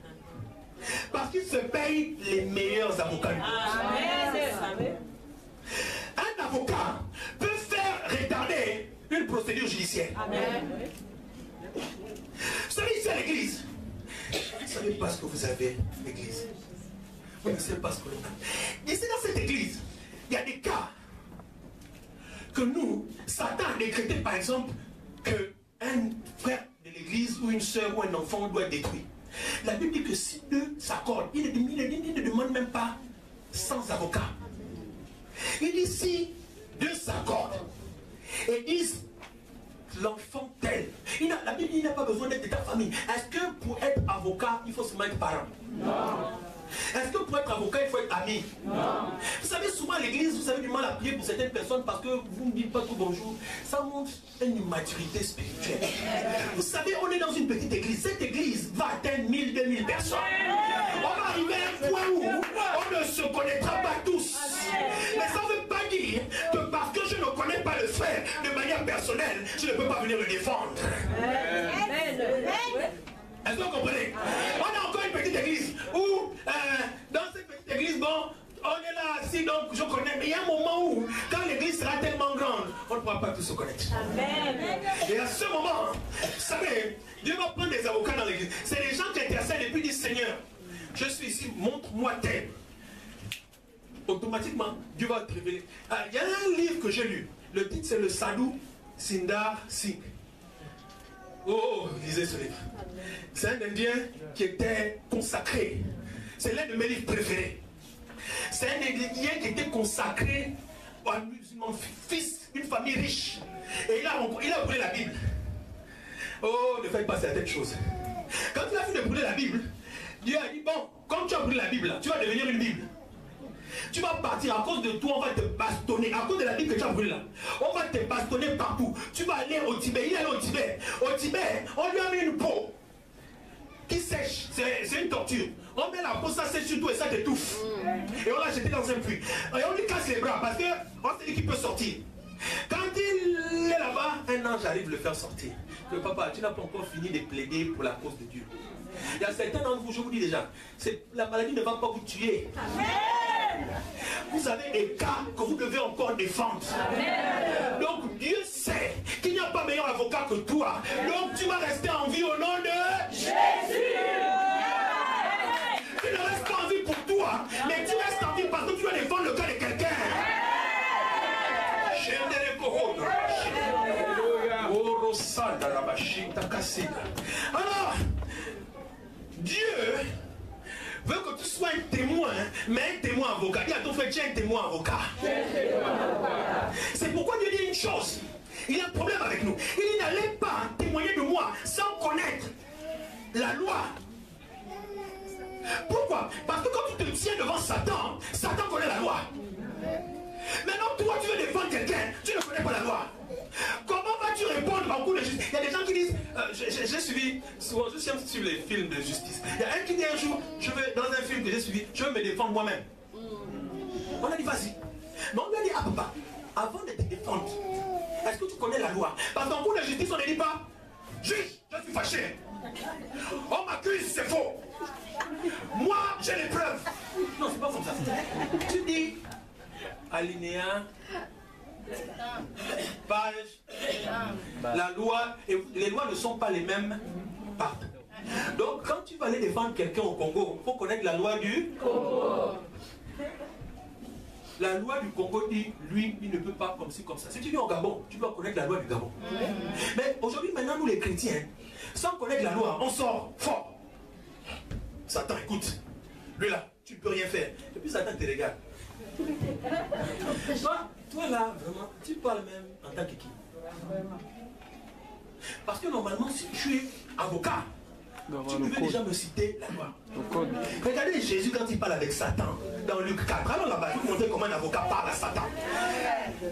Parce qu'ils se payent les meilleurs avocats. Amen. Un avocat peut faire retarder une procédure judiciaire. Amen. Vous savez, ici à l'église, vous ne savez pas ce que vous avez, l'église. Vous ne savez pas ce que l'on a. Ici dans cette église, il y a des cas que nous, Satan a décrété par exemple qu'un frère de l'église ou une soeur ou un enfant doit être détruit. La Bible dit que si deux s'accordent, il ne demande même pas sans avocat. Il dit si deux s'accordent et disent l'enfant tel, la Bible n'a pas besoin d'être de ta famille. Est-ce que pour être avocat, il faut seulement être parent? Non. Est-ce que pour être avocat, il faut être ami? Non. Vous savez, souvent à l'église, vous avez du mal à prier pour certaines personnes parce que vous ne dites pas tout bonjour. Ça montre une immaturité spirituelle. Vous savez, on est dans une petite église. Cette église va atteindre 1000, 2000 personnes. On va arriver à un point où on ne se connaîtra pas tous. Mais ça ne veut pas dire que parce que je ne connais pas le frère de manière personnelle, je ne peux pas venir le défendre. Est-ce que vous comprenez? On a encore une petite église où, dans cette petite église, bon, on est là assis, donc je connais. Mais il y a un moment où, quand l'église sera tellement grande, on ne pourra pas tous se connaître. Amen. Et à ce moment, vous savez, Dieu va prendre des avocats dans l'église. C'est les gens qui intercèdent et puis disent, Seigneur, je suis ici, montre-moi tel. Automatiquement, Dieu va te révéler. Il y a un livre que j'ai lu. Le titre, c'est le Sadhu Sundar Singh. Oh, lisez ce livre. C'est un Indien qui était consacré. C'est l'un de mes livres préférés. C'est un Indien qui était consacré à un musulman, fils d'une famille riche. Et il a brûlé la Bible. Oh, ne faites pas certaines choses. Quand il a fini de brûler la Bible, Dieu a dit, bon, comme tu as brûlé la Bible, tu vas devenir une Bible. Tu vas partir, à cause de toi, on va te bastonner. À cause de la Bible que tu as brûlée là, on va te bastonner partout. Tu vas aller au Tibet. Il est allé au Tibet. Au Tibet, on lui a mis une peau qui sèche. C'est une torture. On met la peau, ça sèche sur tout et ça t'étouffe. Et on l'a jeté dans un puits. Et on lui casse les bras parce qu'on s'est dit qu'il peut sortir. Quand il est là-bas, un ange arrive le faire sortir. Que papa, tu n'as pas encore fini de plaider pour la cause de Dieu. Il y a certains d'entre vous, je vous dis déjà, la maladie ne va pas vous tuer. Amen. Vous avez des cas que vous devez encore défendre. Amen. Donc Dieu sait qu'il n'y a pas meilleur avocat que toi. Donc tu vas rester en vie au nom de Jésus. Tu ne restes pas en vie pour toi, mais tu restes en vie parce que tu vas défendre le cas de quelqu'un. Alors, Dieu veut que tu sois un témoin, mais un témoin avocat. Dis à ton frère, tu es un témoin avocat. C'est pourquoi Dieu dit une chose. Il y a un problème avec nous. Il dit, n'allez pas témoigner de moi sans connaître la loi. Pourquoi? Parce que quand tu te tiens devant Satan, Satan connaît la loi. Maintenant, toi, tu veux défendre quelqu'un, tu ne connais pas la loi. Comment vas-tu répondre en cours de justice? Il y a des gens qui disent, j'ai suivi, souvent, je suis sur les films de justice. Il y a un qui dit un jour, dans un film que j'ai suivi, je veux me défendre moi-même. On a dit, vas-y. Mais on lui a dit, ah papa, avant de te défendre, est-ce que tu connais la loi? Parce qu'en cours de justice, on ne dit pas, juge, je suis fâché. On m'accuse, c'est faux. Moi, j'ai les preuves. Non, c'est pas comme ça. Tu dis, alinéa, page, la loi, et les lois ne sont pas les mêmes partout. Donc quand tu vas aller défendre quelqu'un au Congo, il faut connaître la loi du Congo. La loi du Congo dit, lui, il ne peut pas comme ci, comme ça. Si tu viens au Gabon, tu dois connaître la loi du Gabon. Mais aujourd'hui, maintenant, nous les chrétiens, sans connaître la loi, on sort fort. Satan, écoute, lui là, tu ne peux rien faire. Et puis Satan te regarde. Toi là, vraiment, tu parles même en tant que qui? Parce que normalement, si tu es avocat, tu devais déjà me citer la loi. Regardez Jésus quand il parle avec Satan dans Luc 4. Alors là-bas, je vais vous montrer comment un avocat parle à Satan.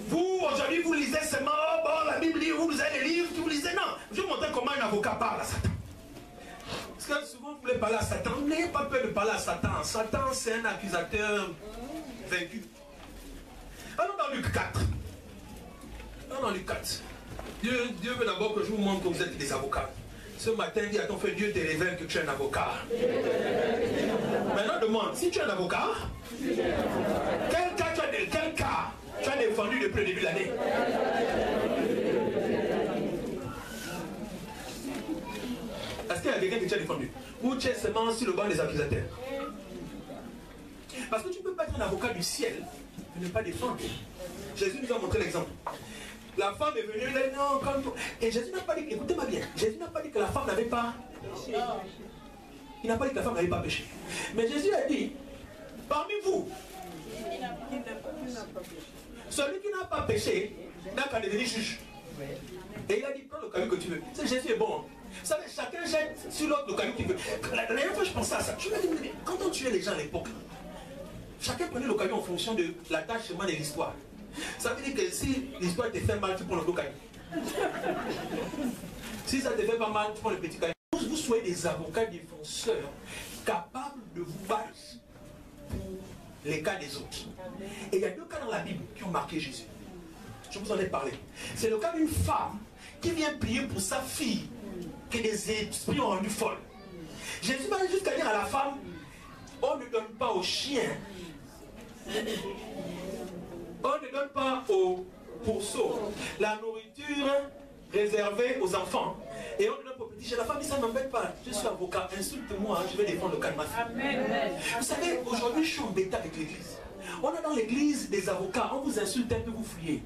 Vous, aujourd'hui, vous lisez seulement, bon, la Bible, vous lisez les livres, vous lisez, non. Je vais vous montrer comment un avocat parle à Satan. Parce que souvent, vous voulez parler à Satan. N'ayez pas peur de parler à Satan. Satan, c'est un accusateur vaincu. Allons dans Luc 4. Allons dans Luc 4. Dieu veut d'abord que je vous montre que vous êtes des avocats. Ce matin, dis à ton frère, Dieu te révèle que tu es un avocat. Maintenant, demande, si tu es un avocat, quel cas tu as défendu depuis le début de l'année? Est-ce qu'il y a quelqu'un que tu as défendu? Ou tu es seulement sur le banc des accusateurs? Parce que tu ne peux pas être un avocat du ciel et ne pas défendre. Jésus nous a montré l'exemple. La femme est venue, elle dit non, calme-toi. Et Jésus n'a pas dit, écoutez-moi bien, Jésus n'a pas dit que la femme n'avait pas péché. Il n'a pas dit que la femme n'avait pas péché. Mais Jésus a dit, parmi vous, celui qui n'a pas péché n'a qu'à devenir juge. Et il a dit, prends le caillou que tu veux. C'est Jésus est bon. Hein. Vous savez, chacun jette sur l'autre le caillou qu'il veut. La dernière fois, je pensais à ça. Je me dis, quand on tuait les gens à l'époque, chacun prenait le caillou en fonction de la tâche de l'histoire. Ça veut dire que si l'histoire te fait mal, tu prends le gros caillou. Si ça te fait pas mal, tu prends le petit caillou. Vous soyez des avocats défenseurs capables de vous battre pour les cas des autres. Et il y a deux cas dans la Bible qui ont marqué Jésus. Je vous en ai parlé. C'est le cas d'une femme qui vient prier pour sa fille que des esprits ont rendue folle. Jésus va jusqu'à dire à la femme, on ne donne pas aux chiens, on ne donne pas aux pourceaux la nourriture réservée aux enfants. Et on ne donne pas aux petits chiens. La femme dit, ça ne m'embête pas, je suis avocat, insulte-moi, je vais défendre le cas de ma fille. Amen. Vous savez, aujourd'hui je suis embêté avec l'église. On a dans l'église des avocats, on vous insulte un peu, vous fuyez.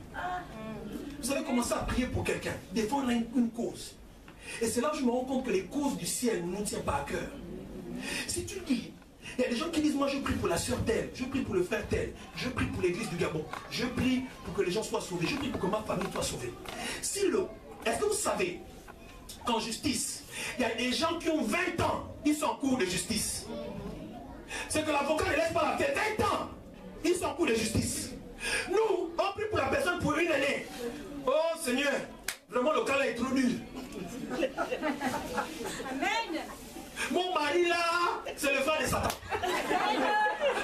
Vous avez commencé à prier pour quelqu'un, défendre une cause. Et c'est là que je me rends compte que les causes du ciel ne nous tiennent pas à cœur. Si tu dis, il y a des gens qui disent, moi je prie pour la sœur telle, je prie pour le frère tel, je prie pour l'église du Gabon, je prie pour que les gens soient sauvés, je prie pour que ma famille soit sauvée. Est-ce que vous savez qu'en justice, il y a des gens qui ont 20 ans, ils sont en cours de justice. C'est que l'avocat ne laisse pas la faire 20 ans. Ils sont en cours de justice. Nous, on prie pour la personne pour une année. Oh Seigneur, vraiment le cas là est trop dur. Amen. Mon mari là, c'est le frère de Satan.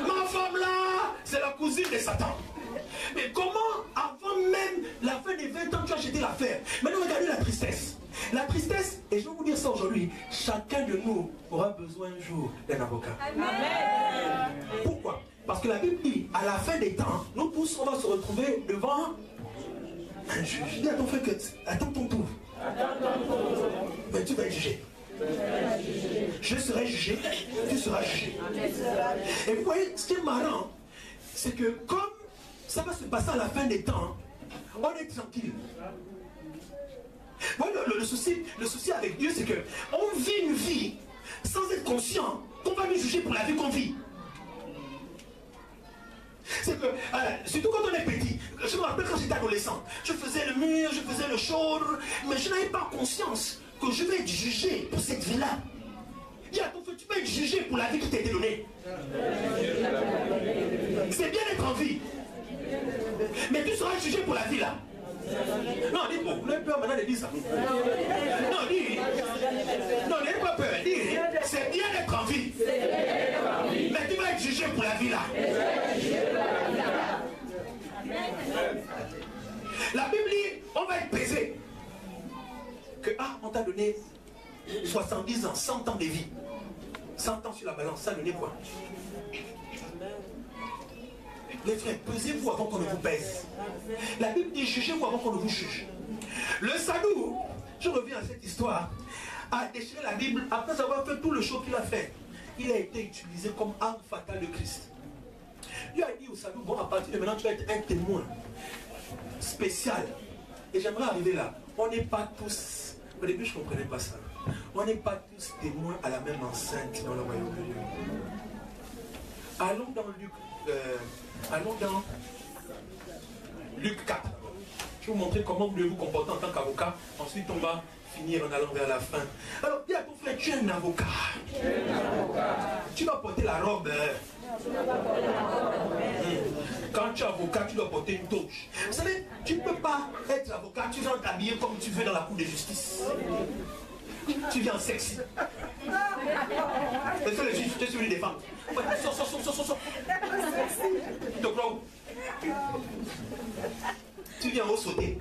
Ma femme là, c'est la cousine de Satan. Mais comment, avant même la fin des 20 ans, tu as jeté l'affaire? Maintenant, regardez la tristesse. La tristesse, et je vais vous dire ça aujourd'hui, chacun de nous aura besoin un jour d'un avocat. Amen. Pourquoi? Parce que la Bible dit, à la fin des temps, nous tous, on va se retrouver devant un juge. Je dis à ton frère que, attends ton tour. Mais tu vas être jugé. Je serai jugé, tu seras jugé. Et vous voyez, ce qui est marrant, c'est que comme ça va se passer à la fin des temps, on est tranquille. Moi, le souci avec Dieu, c'est qu'on vit une vie sans être conscient qu'on va nous juger pour la vie qu'on vit. C'est que, surtout quand on est petit, je me rappelle quand j'étais adolescent, je faisais le mur, je faisais le chaud, mais je n'avais pas conscience que je vais être jugé pour cette vie-là. Dis à ton frère, tu vas être jugé pour la vie qui t'a été donnée. C'est bien d'être en vie, mais tu seras jugé pour la vie là. Non, dis pas, vous n'avez peur maintenant de dire ça. Non, dis. Non, n'ayez pas peur, dis. C'est bien d'être en vie. Mais tu vas être jugé pour la vie là. La Bible dit, on va être pesé. Que, on t'a donné 70 ans, 100 ans de vie. 100 ans sur la balance, ça donnait quoi? Les frères, pesez-vous avant qu'on ne vous pèse. La Bible dit, jugez-vous avant qu'on ne vous juge. Le Sadou, je reviens à cette histoire, a déchiré la Bible après avoir fait tout le show qu'il a fait. Il a été utilisé comme arme fatale de Christ. Dieu a dit au Sadou, bon, à partir de maintenant, tu vas être un témoin spécial. Et j'aimerais arriver là. On n'est pas tous, au début je ne comprenais pas ça. On n'est pas tous témoins à la même enceinte dans le royaume de Dieu. Allons dans Luc 4. Je vais vous montrer comment vous devez vous comporter en tant qu'avocat. Ensuite, on va finir en allant vers la fin. Alors, dis à ton frère, tu es un avocat. Tu vas porter la robe. Quand tu es avocat, tu dois porter une toge. Vous savez, tu ne peux pas être avocat, tu vas t'habiller comme tu veux dans la cour de justice. Tu viens sexy. Est-ce que le juge, tu es celui des femmes? Sors. Tu te crois où? Tu viens au sauter.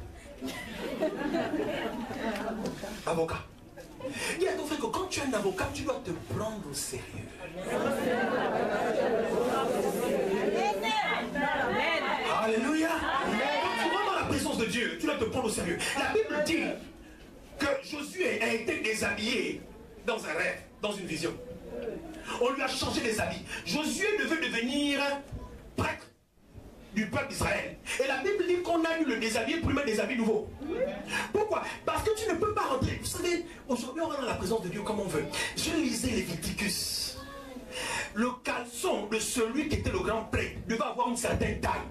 Avocat. Dis à ton frère que quand tu es un avocat, tu dois te prendre au sérieux. Alléluia. Quand tu vas dans la présence de Dieu, tu dois te prendre au sérieux. La Bible dit que Josué a été déshabillé dans un rêve, dans une vision. On lui a changé les habits. Josué devait devenir prêtre du peuple d'Israël. Et la Bible dit qu'on a dû le déshabiller pour lui mettre des habits nouveaux. Pourquoi? Parce que tu ne peux pas rentrer. Vous savez, aujourd'hui on va dans la présence de Dieu comme on veut. Je lisais Léviticus. Le caleçon de celui qui était le grand prêtre devait avoir une certaine taille.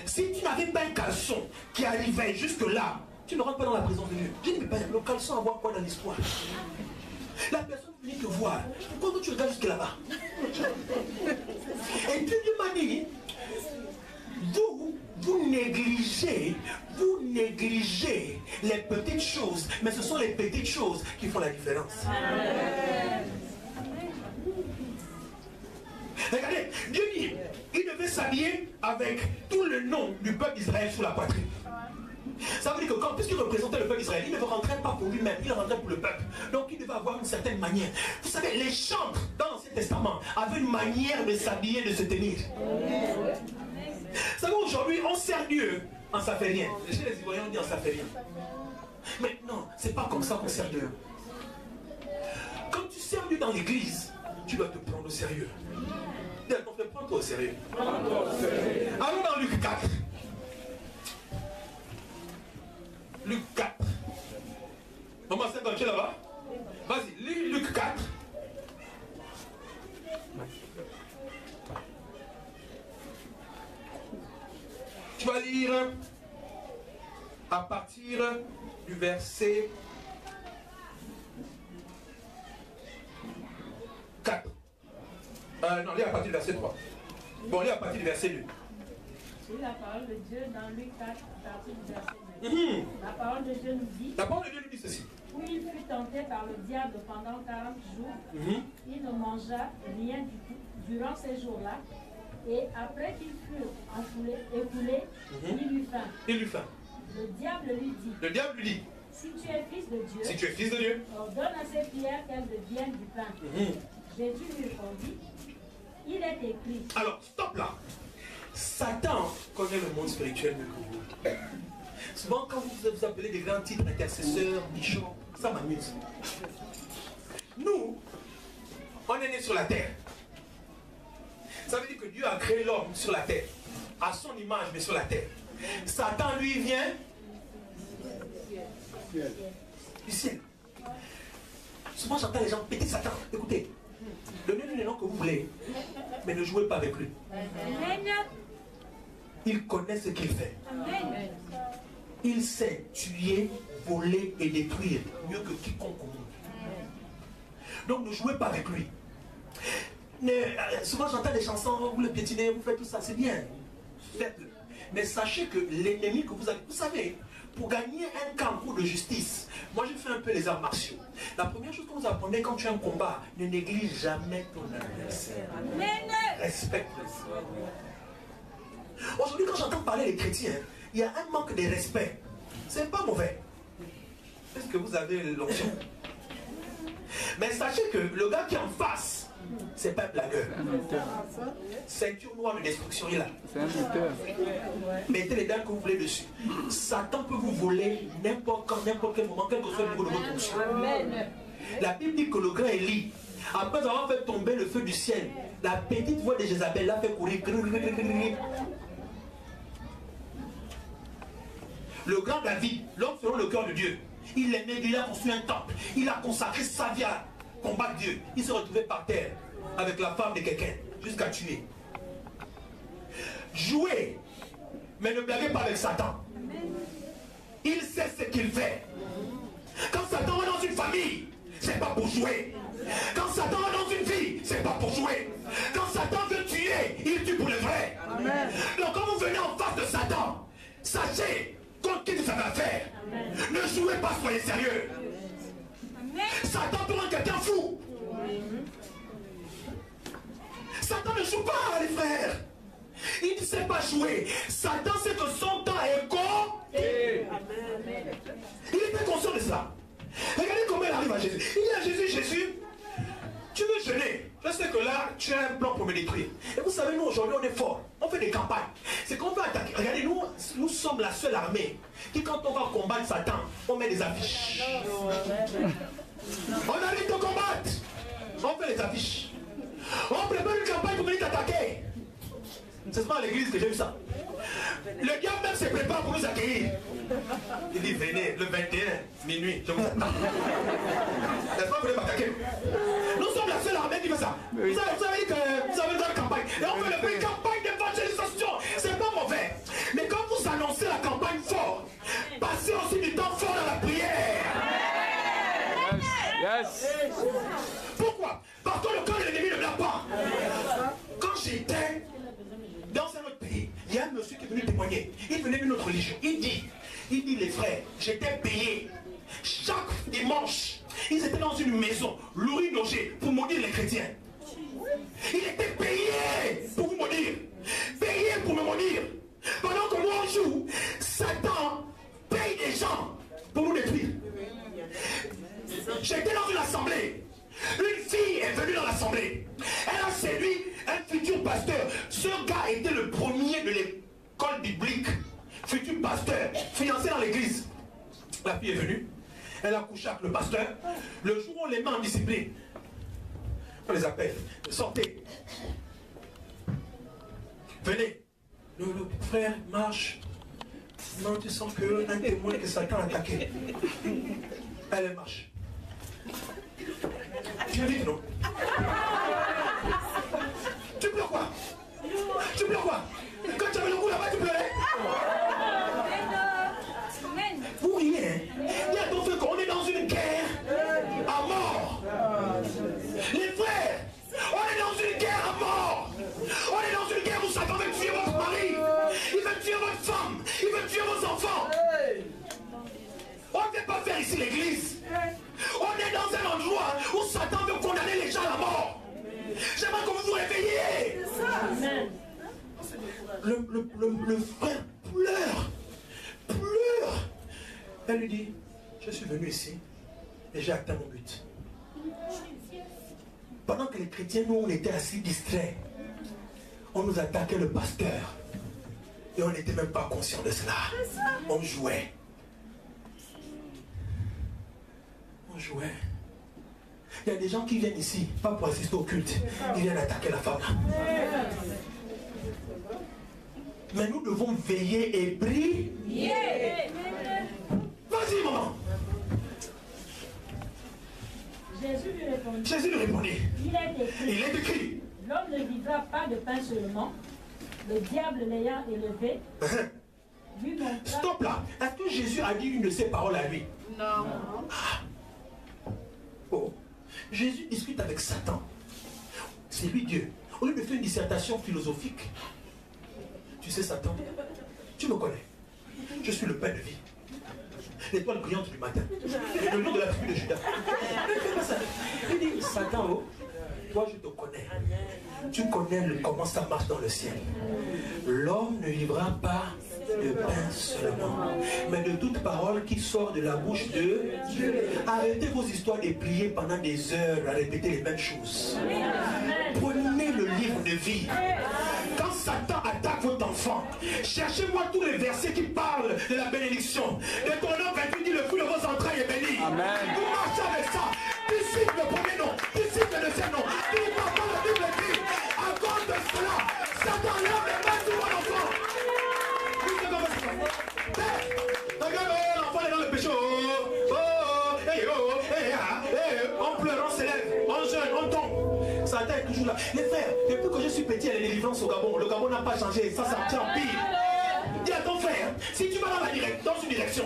Si tu n'avais pas un caleçon qui arrivait jusque là, tu ne rentres pas dans la présence de Dieu. Je dis, mais le caleçon a voir quoi dans l'histoire? La personne venait te voir. Pourquoi tu regardes jusque là-bas? Et puis Dieu m'a dit, vous négligez les petites choses, mais ce sont les petites choses qui font la différence. Regardez, Dieu dit, il devait s'habiller avec tout le nom du peuple d'Israël sous la poitrine. Ça veut dire que quand, puisqu'il représentait le peuple d'Israël, il ne rentrait pas pour lui-même, il rentrait pour le peuple. Donc il devait avoir une certaine manière. Vous savez, les chantres dans l'Ancien Testament avaient une manière de s'habiller, de se tenir. Vous savez, aujourd'hui, on sert Dieu en s'affairien. Chez les Ivoiriens, on dit en s'affairien. Mais non, c'est pas comme ça qu'on sert Dieu. Quand tu sers Dieu dans l'église, tu dois te prendre au sérieux. Ton frère, prends-toi au sérieux. Allons dans Luc 4. Luc 4. Maman, c'est quand tu es là-bas? Vas-y, lis Luc 4. Tu vas lire à partir du verset 4. Non, lis à partir du verset 3. Bon, lis à partir du verset 2. C'est la parole de Dieu dans Luc 4, à partir du verset 2. La parole de Dieu nous dit. La parole de Dieu nous dit ceci. Où il fut tenté par le diable pendant 40 jours, il ne mangea rien du tout durant ces jours-là. Et après qu'il fut écoulé, il eut faim. Il eut faim. Le diable lui dit. Le diable lui dit. Si tu es fils de Dieu. Si tu es fils de Dieu. Ordonne à ces pierres qu'elles deviennent du pain. Jésus lui répondit. Il est écrit. Alors, stop là. Satan connaît le monde spirituel mieux que vous. Souvent, quand vous appelez des grands titres, intercesseurs, bichons, ça m'amuse. Nous, on est nés sur la terre. Ça veut dire que Dieu a créé l'homme sur la terre, à son image, mais sur la terre. Satan, lui, vient du ciel. Souvent, j'entends les gens péter Satan. Écoutez, donnez-lui le nom que vous voulez, mais ne jouez pas avec lui. Il connaît ce qu'il fait. Il sait tuer, voler et détruire mieux que quiconque au monde. Donc, ne jouez pas avec lui. Souvent j'entends des chansons, vous le piétinez, vous faites tout ça, c'est bien. Faites-le. Mais sachez que l'ennemi que vous avez, vous savez, pour gagner un cas en cours de justice, moi j'ai fait un peu les arts martiaux. La première chose que vous apprenez quand tu as un combat, ne néglige jamais ton adversaire. Respecte-le. Aujourd'hui, quand j'entends parler des chrétiens, il y a un manque de respect. C'est pas mauvais. Est-ce que vous avez l'option? Mais sachez que le gars qui est en face, c'est pas un blagueur. Ceinture noire de destruction, il est là. C'est un lutteur. Mettez les dents que vous voulez dessus. Satan peut vous voler n'importe quand, n'importe quel moment, quel que soit le niveau de votre fonction. La Bible dit que le grand Élie, après avoir fait tomber le feu du ciel, la petite voix de Jézabel l'a fait courir. Le grand David, l'homme selon le cœur de Dieu, il aimait Dieu, il a construit un temple, il a consacré sa vie à combattre Dieu. Il s'est retrouvé par terre avec la femme de quelqu'un jusqu'à tuer. Jouez, mais ne blaguez pas avec Satan. Il sait ce qu'il fait. Quand Satan va dans une famille, c'est pas pour jouer. Quand Satan va dans une vie, c'est pas pour jouer. Quand Satan veut tuer, il tue pour le vrai. Amen. Donc quand vous venez en face de Satan, sachez contre qui vous avez affaire. Ne jouez pas, soyez sérieux. Satan peut rendre quelqu'un fou. Satan ne joue pas, les frères. Il ne sait pas jouer. Satan sait que son temps est compté. Il était conscient de ça. Regardez comment il arrive à Jésus. Il dit à Jésus, Jésus, tu veux jeûner. Je sais que là, tu as un plan pour me détruire. Et vous savez, nous aujourd'hui, on est forts. On fait des campagnes. C'est qu'on veut attaquer. Regardez, nous sommes la seule armée qui, quand on va combattre Satan, on met des affiches. On arrive de combattre. On fait les affiches. On prépare une campagne pour venir t'attaquer. C'est pas à l'église que j'ai vu ça. Le diable même se prépare pour nous accueillir. Il dit venez le 21 minuit, je vous attends. N'est-ce pas, vous voulez m'attaquer? Nous sommes la seule armée qui fait ça. Vous avez dit que vous avez dans la campagne. Et on fait une campagne d'évangélisation. C'est pas mauvais. Mais quand vous annoncez la campagne fort, passez aussi du temps fort dans la prière. Yes. Pourquoi? Parce que le corps de l'ennemi ne l'a pas. Quand j'étais dans un autre pays, il y a un monsieur qui est venu témoigner. Il venait d'une autre religion. Il dit les frères, j'étais payé chaque dimanche. Ils étaient dans une maison, louis-nogé, pour maudire les chrétiens. Il était payé pour vous maudire. Payé pour me maudire. Pendant que moi, on joue, Satan paye des gens pour nous détruire. J'étais dans une assemblée. Une fille est venue dans l'assemblée. Elle a séduit un futur pasteur. Ce gars était le premier de l'école biblique. Futur pasteur, fiancé dans l'église. La fille est venue. Elle a couché avec le pasteur. Le jour où on les met en discipline, on les appelle. Sortez. Venez. Le frère marche. Non, tu sens qu'un témoin que Satan a attaqué. Elle marche. Je dis non. Tu pleures quoi? Tu pleures quoi? Quand tu avais le coup là-bas, tu pleurais? Vous riez. Il y a d'autres qu'on est dans une guerre à mort. Les frères, on est dans une guerre à mort. On est dans une guerre où Satan veut tuer votre mari. Il veut tuer votre femme. Il veut tuer vos enfants. On ne veut pas faire ici l'église. On est dans un endroit où Satan veut condamner les gens à la mort. J'aimerais que vous vous réveilliez. Le frère pleure. Elle lui dit, je suis venu ici et j'ai atteint mon but. Pendant que les chrétiens, nous, on était assis distraits, on nous attaquait le pasteur. Et on n'était même pas conscient de cela. On jouait. Il y a des gens qui viennent ici, pas pour assister au culte, ils viennent attaquer la femme. Mais nous devons veiller et prier. Vas-y, maman. Jésus lui répondit. Il est écrit. L'homme ne vivra pas de pain seulement, le diable l'ayant élevé. Stop là. Est-ce que Jésus a dit une de ses paroles à lui? Non. Oh. Jésus discute avec Satan. C'est lui Dieu. Au lieu de faire une dissertation philosophique, tu sais Satan, tu me connais. Je suis le pain de vie. L'étoile brillante du matin. Le nom de la tribu de Judas. Il dit, Satan, oh, toi je te connais. Tu connais comment ça marche dans le ciel. L'homme ne vivra pas de pain seulement, mais de toute parole qui sort de la bouche de Dieu. Arrêtez vos histoires de prier pendant des heures à répéter les mêmes choses. Prenez le livre de vie. Quand Satan attaque votre enfant, cherchez-moi tous les versets qui parlent de la bénédiction. Deutéronome 28 dit le fruit de vos entrailles est béni. Amen. Vous marchez avec ça. Tu cites le premier nom, tu cites le deuxième nom. Tu ne vois pas la Bible dit. À cause de cela, Satan lève les mains sur mon enfant. Regarde, l'enfant est dans le péché. On pleure, on s'élève, on jeûne, on tombe. Satan est toujours là. Les frères, depuis que je suis petit, il y a les délivrances au Gabon. Le Gabon n'a pas changé, ça empire. Dis à ton frère, si tu vas dans une direction,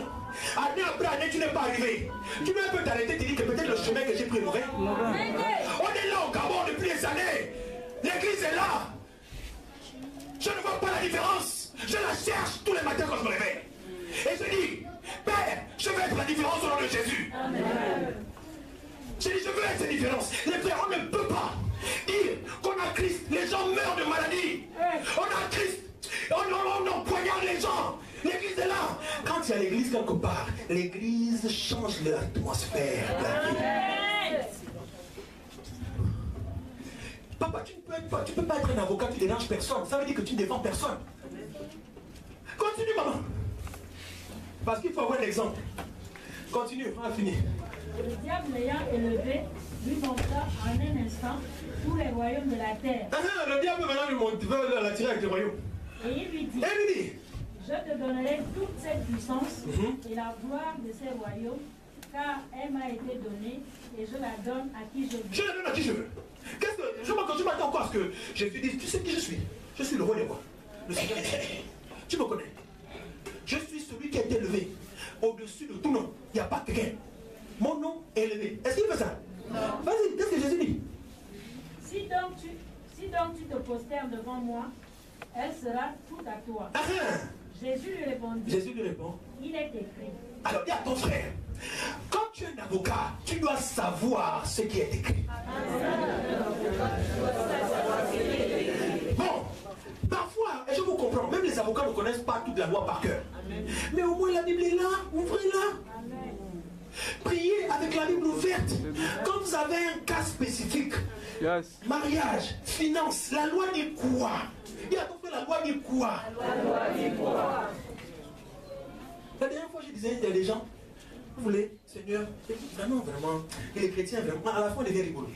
année après année, tu n'es pas arrivé. Tu peux un peu t'arrêter et te dire que peut-être le chemin que j'ai pris est mauvais. On est là au Gabon depuis des années. L'église est là. Je ne vois pas la différence. Je la cherche tous les matins quand je me réveille. Et je dis, Père, je veux être la différence au nom de Jésus. Je dis, je veux être cette différence. Les frères, on ne peut pas dire qu'on a Christ. Les gens meurent de maladie. On a Christ. On empoignarde les gens. L'église est là. Quand il y a l'église quelque part, l'église change l'atmosphère de la vie. Papa, tu ne peux pas être un avocat qui dérange personne. Ça veut dire que tu ne défends personne. Continue, maman. Parce qu'il faut avoir l'exemple. Continue, on a fini. Le diable l'ayant élevé lui montra en un instant tous les royaumes de la terre. Le diable maintenant veut l'attirer avec les royaumes. Et il lui dit, je te donnerai toute cette puissance et la gloire de ces royaumes, car elle m'a été donnée et je la donne à qui je veux. Je la donne à qui je veux. Qu'est-ce que quand tu m'attends encore à ce que Jésus dise, tu sais qui je suis? Je suis le roi des rois. Le Seigneur. Tu me connais. Je suis celui qui a été élevé au-dessus de tout nom. Il n'y a pas quelqu'un. Mon nom est élevé. Est-ce qu'il fait ça? Non. Vas-y, qu'est-ce que Jésus dit? Si donc tu te prosternes devant moi, elle sera tout à toi. Jésus lui répond, il est écrit. Alors dis à ton frère, quand tu es un avocat, tu dois savoir ce qui est écrit. Bon, parfois, et je vous comprends, même les avocats ne connaissent pas toute la loi par cœur. Mais au moins la Bible est là, ouvrez-la. Priez avec la Bible ouverte. Quand vous avez un cas spécifique, mariage, finance, la loi dit quoi? Dis à ton frère, la loi dit quoi? La dernière fois, je disais, il y a des gens, vous voulez, Seigneur, vraiment, et les chrétiens, vraiment, à la fin, on devient rigolo.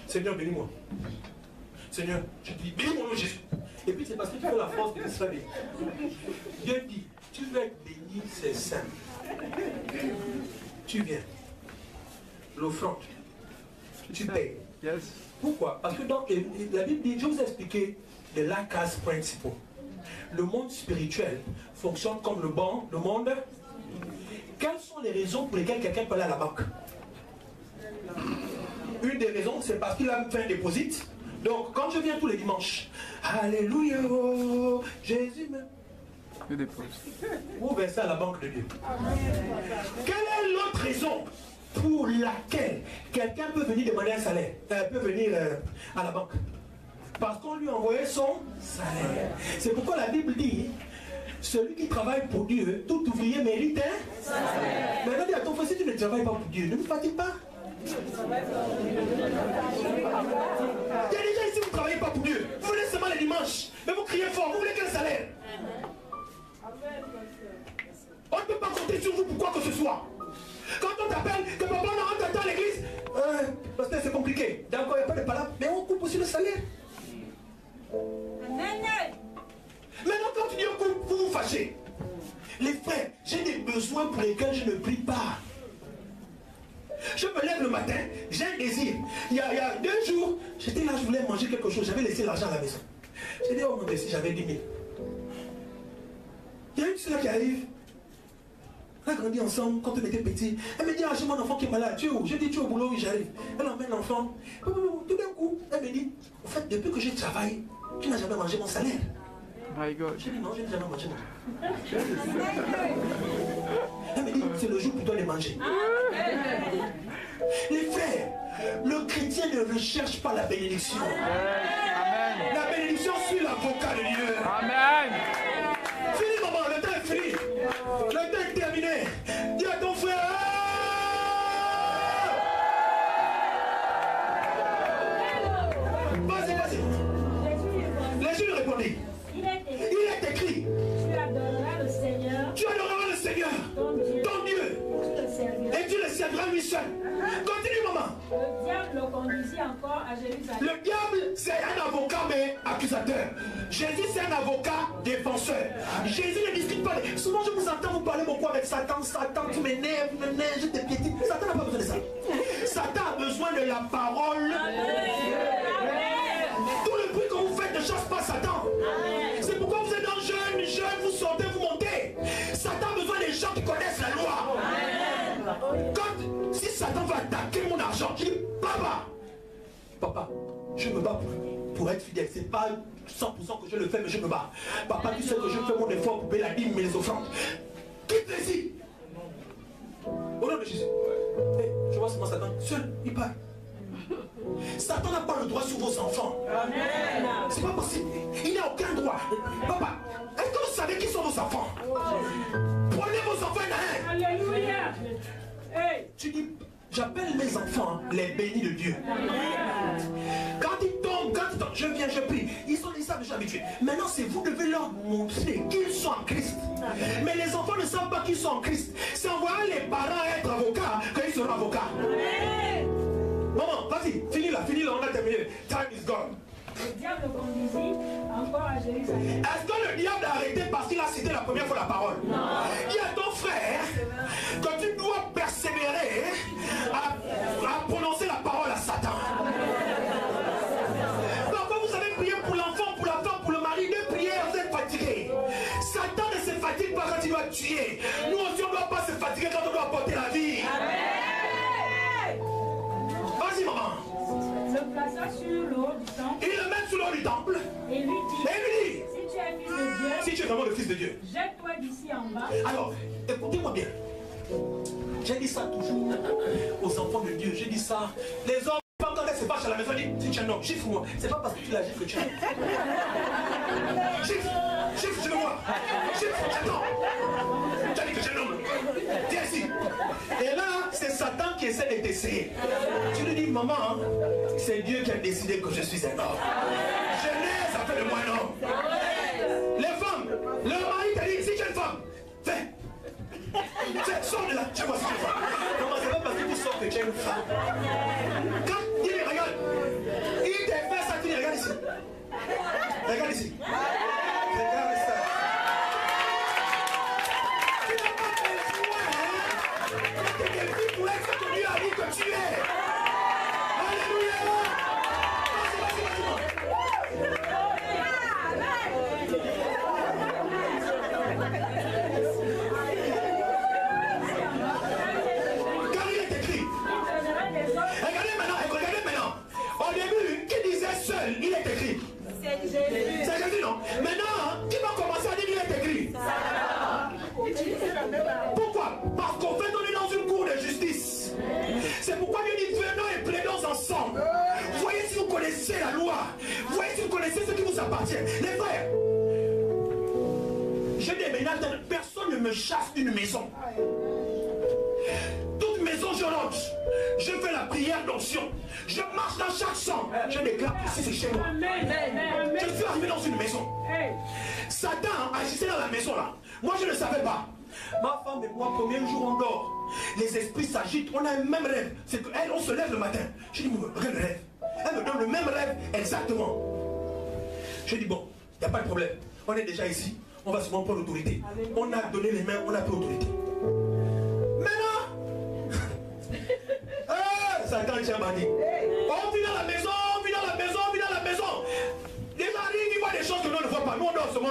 Seigneur, bénis-moi. Seigneur, je te dis, bénis mon nom Jésus. Et puis c'est parce que tu fais la force de l'Israël. Dieu dit, tu veux être béni, c'est simple. Tu viens, l'offrande, tu payes. Pourquoi? Parce que dans la Bible dit, je vous ai expliqué the Lacan principle. Le monde spirituel fonctionne comme le monde. Quelles sont les raisons pour lesquelles quelqu'un peut aller à la banque? Une des raisons, c'est parce qu'il a fait un dépôt. Donc, quand je viens tous les dimanches, Alléluia, oh, Jésus me dépose. Vous versez à la banque de Dieu. Quelle est l'autre raison pour laquelle quelqu'un peut venir demander un salaire, peut venir à la banque? Parce qu'on lui a envoyé son salaire. C'est pourquoi la Bible dit, celui qui travaille pour Dieu, tout ouvrier mérite un salaire. Maintenant, dis à ton frère, si tu ne travailles pas pour Dieu, ne me fatigue pas. Il y a des gens ici, vous ne travaillez pas pour Dieu. Vous venez seulement les dimanches, mais vous criez fort, vous voulez quel salaire? On ne peut pas compter sur vous pour quoi que ce soit. Quand on t'appelle, que papa on t'attend à l'église, parce que c'est compliqué. D'accord, il n'y a pas de palabre, mais on coupe aussi le salaire. Maintenant, quand tu dis on coupe, vous vous fâchez. Les frères, j'ai des besoins pour lesquels je ne prie pas. Je me lève le matin, j'ai un désir. Il y a 2 jours, j'étais là, je voulais manger quelque chose. J'avais laissé l'argent à la maison. J'ai dit, oh mon Dieu, si j'avais 10 000. Il y a une soeur qui arrive. On a grandi ensemble quand on était petits. Elle me dit, ah, j'ai mon enfant qui est malade. Tu es où? Je dis, tu es au boulot, oui, j'arrive. Elle emmène l'enfant. Tout d'un coup, elle me dit, en fait, depuis que je travaille, tu n'as jamais mangé mon salaire. My God. Je dis, non, je n'ai jamais mangé mon salaire. Elle me dit, c'est le jour pour toi de manger. Les frères, le chrétien ne recherche pas la bénédiction. Amen. La bénédiction suit l'avocat de Dieu. Amen. Fini, maman, le temps est fini. Le temps est terminé. Dis à ton frère. Vas-y. Jésus lui répondit. Il est écrit. Tu adoreras le Seigneur. Tu adoreras le Seigneur. Ton Dieu. Et tu le serviras lui seul. Continue, maman. Le diable le conduisit encore à Jérusalem. Le diable, c'est un avocat, mais accusateur. Jésus, c'est un avocat défenseur. Jésus ne discute pas. Souvent, je vous entends vous parler beaucoup avec Satan. Satan, tu m'énerves, je te piétine. Satan n'a pas besoin de ça. Satan a besoin de la parole. Tout le bruit que vous faites ne chasse pas Satan. C'est pourquoi vous êtes dans jeune, vous sortez, vous montez. Satan a besoin des gens qui connaissent la loi. Si Satan va attaquer mon argent, je dis, papa, je me bats pour être fidèle. C'est pas 100% que je le fais, mais je me bats. Papa, tu sais que je fais mon effort pour payer la dîme et les offrandes. Quitte ici. Au nom de Jésus. Hey, je vois seulement Satan. Seul, il parle. Satan n'a pas le droit sur vos enfants. C'est pas possible. Il n'a aucun droit. Papa, est-ce que vous savez qui sont vos enfants? Prenez vos enfants et Alléluia. Hey, tu dis, j'appelle mes enfants les bénis de Dieu. Quand ils tombent, je viens, je prie. Ils savent déjà habitués. Maintenant, c'est vous devez leur montrer qu'ils sont en Christ. Mais les enfants ne savent pas qu'ils sont en Christ. C'est en voyant les parents être avocats qu'ils seront avocats. Maman, vas-y, finis là, on a terminé. Time is gone. Le diable le conduisit encore à Jérusalem. Est-ce que le diable a arrêté parce qu'il a cité la première fois la parole? Non. Dis à ton frère que tu dois persévérer à prononcer la parole à Satan. Parfois vous avez prié pour l'enfant, pour la femme, pour le mari, deux prières, vous êtes fatigués. Satan ne se fatigue pas quand il doit tuer. Nous aussi on ne doit pas se fatiguer quand on doit apporter la vie. Vas-y maman. Le plaça sur le haut du temple. Il le met sur le haut du temple. Et lui dit, si tu es fils de Dieu, si tu es vraiment le fils de Dieu, jette-toi d'ici en bas. Alors, écoutez-moi bien. J'ai dit ça toujours aux enfants de Dieu. J'ai dit ça. Les hommes, quand elles se fâchent à la maison, disent, si tu es un homme, gifle-moi. C'est pas parce que tu la gifles que tu es. Gifle, je veux voir. Gifle, j'attends. Tu as dit que tu es un homme. Viens ici. Et là, c'est Satan qui essaie de t'essayer. Tu lui dis, maman, c'est Dieu qui a décidé que je suis un homme. Genèse a fait de moi un homme. Les femmes, le mari t'a dit, si tu es une femme, fais. Sors de là, tu vois si tu es une femme. Non, c'est pas parce que tu sors que tu es une femme. Quand il dit, regarde, il t'a fait ça, tu dis, regarde ici. Regarde ici. Regarde ça. Tu n'as pas besoin, quand tu es quelqu'un pour être ce que Dieu a dit que tu es. Alléluia. Car il est écrit. Regardez maintenant. Au début, qui disait seul, il est écrit. C'est Jésus, non? Maintenant, qui va commencer à dire il est écrit? Pourquoi? Parce qu'en fait, on est dans une cour de justice. C'est pourquoi Dieu dit venons et plaidons ensemble. Voyez si vous connaissez la loi. Voyez si vous connaissez ce qui vous appartient. Les frères, je déménage, personne ne me chasse d'une maison. Toute maison, je rentre. Je fais la prière d'onction. Je marche dans chaque sang. Je déclare que si c'est chez moi. Je suis arrivé dans une maison. Satan agissait dans la maison là. Moi, je ne savais pas. Ma femme et moi, premier jour, on dort. Les esprits s'agitent. On a un même rêve. C'est qu'elle, on se lève le matin. Je dis, regarde le rêve. Elle me donne le même rêve exactement. Je dis, bon, il n'y a pas de problème. On est déjà ici. On va souvent prendre l'autorité. On a donné les mains, on a pris l'autorité. Maintenant, Satan tient bandit. On vit dans la maison, on vit dans la maison, on vit dans la maison. Les maris qui voient des choses que nous ne voit pas. Nous, on dort seulement.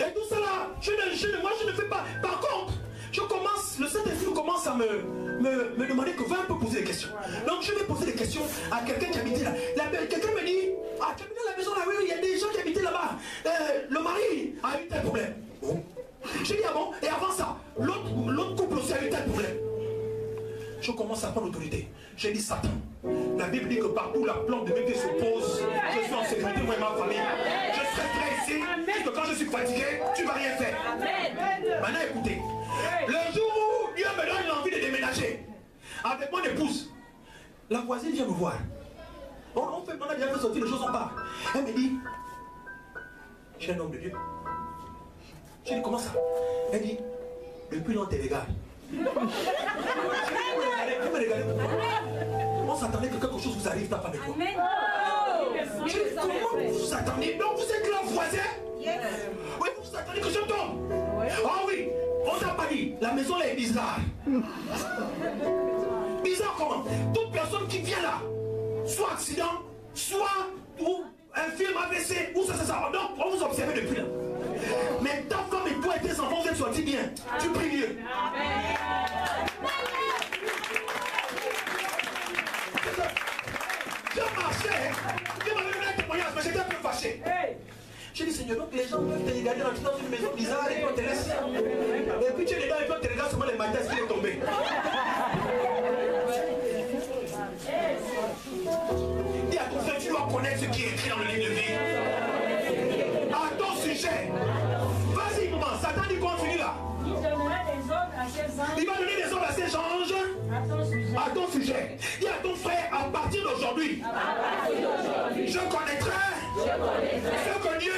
Et tout ça là, moi je ne fais pas. Par contre, le Saint-Esprit commence à me demander que va un peu poser des questions. Donc je vais poser des questions à quelqu'un qui habitait là. Quelqu'un me dit, ah tu habites dans la maison là, oui, il y a des gens qui habitaient là-bas. Le mari a eu tel problème. Bon. J'ai dit ah bon, et avant ça, l'autre couple aussi a eu tel problème. Je commence à prendre l'autorité. J'ai dit Satan. La Bible dit que partout la plante de mes pieds se pose, je suis en sécurité, moi et ma famille. Je serai prêt ici, parce que quand je suis fatigué, tu ne vas rien faire. Maintenant écoutez, le jour où Dieu me donne l'envie de déménager, avec mon épouse, la voisine vient me voir. On a déjà fait sortir les choses en part. Elle me dit, je suis un homme de Dieu. Je dis comment ça? Elle dit, depuis longtemps tu regardes. Vous me regardez pourquoi? On s'attendait que quelque chose vous arrive, ta femme et toi. Je dis, comment vous vous attendez? Donc vous êtes là voisin? Oui, vous vous attendez que je tombe? Ah oui, on t'a pas dit, la maison là est bizarre. Bizarre comment? Toute personne qui vient là, soit accident, soit ou un film AVC, ou ça. Donc on vous observe depuis là. Mais ta femme et toi et tes enfants, vous êtes sortis bien. Tu pries mieux. Je marchais, Dieu m'avait donné un témoignage, mais j'étais un peu fâché. J'ai dit Seigneur, donc les gens peuvent te regarder dans une maison bizarre et puis on te laisse. Et puis tu es dedans et puis on te regarde seulement les matins qui est tombé. Dis à ton frère, tu dois connaître ce qui est écrit dans le livre de vie. À ton sujet. Vas-y, maman, Satan dit qu'on finit là. Il va donner des ordres à ces anges. À ton sujet. Dis à ton frère, à partir d'aujourd'hui, je connaîtrai ce que Dieu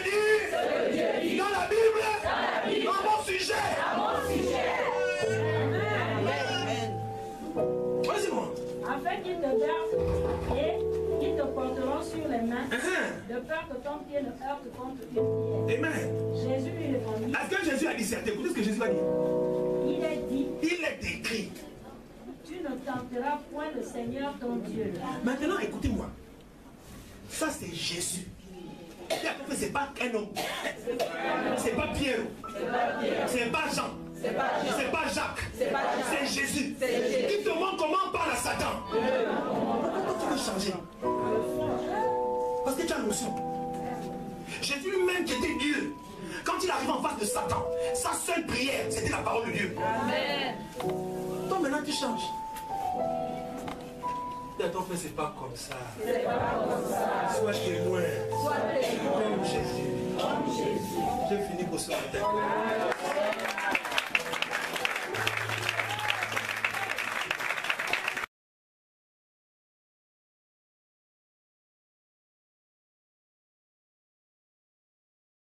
dit dans la Bible, dans mon sujet. Vas-y, moi. de peur que ton pied ne heurte contre une pierre. Amen. Jésus lui répondit. Est-ce que Jésus a disserté? Écoutez ce que Jésus a dit. Il est dit. Il est écrit. Tu ne tenteras point le Seigneur ton Dieu. Maintenant, écoutez-moi. Ça, c'est Jésus. C'est pas un homme. C'est pas Pierre. C'est pas Jean. C'est pas Jacques. C'est Jésus. Il te montre comment on parle à Satan. Pourquoi tu veux changer? Parce que tu as notion. Jésus lui-même qui était Dieu, quand il arrive en face de Satan, sa seule prière, c'était la parole de Dieu. Amen. Toi maintenant tu changes. Ton frère, c'est pas comme ça. C'est pas comme ça. Sois témoin. Sois témoin. Comme Jésus. J'ai fini pour ce matin.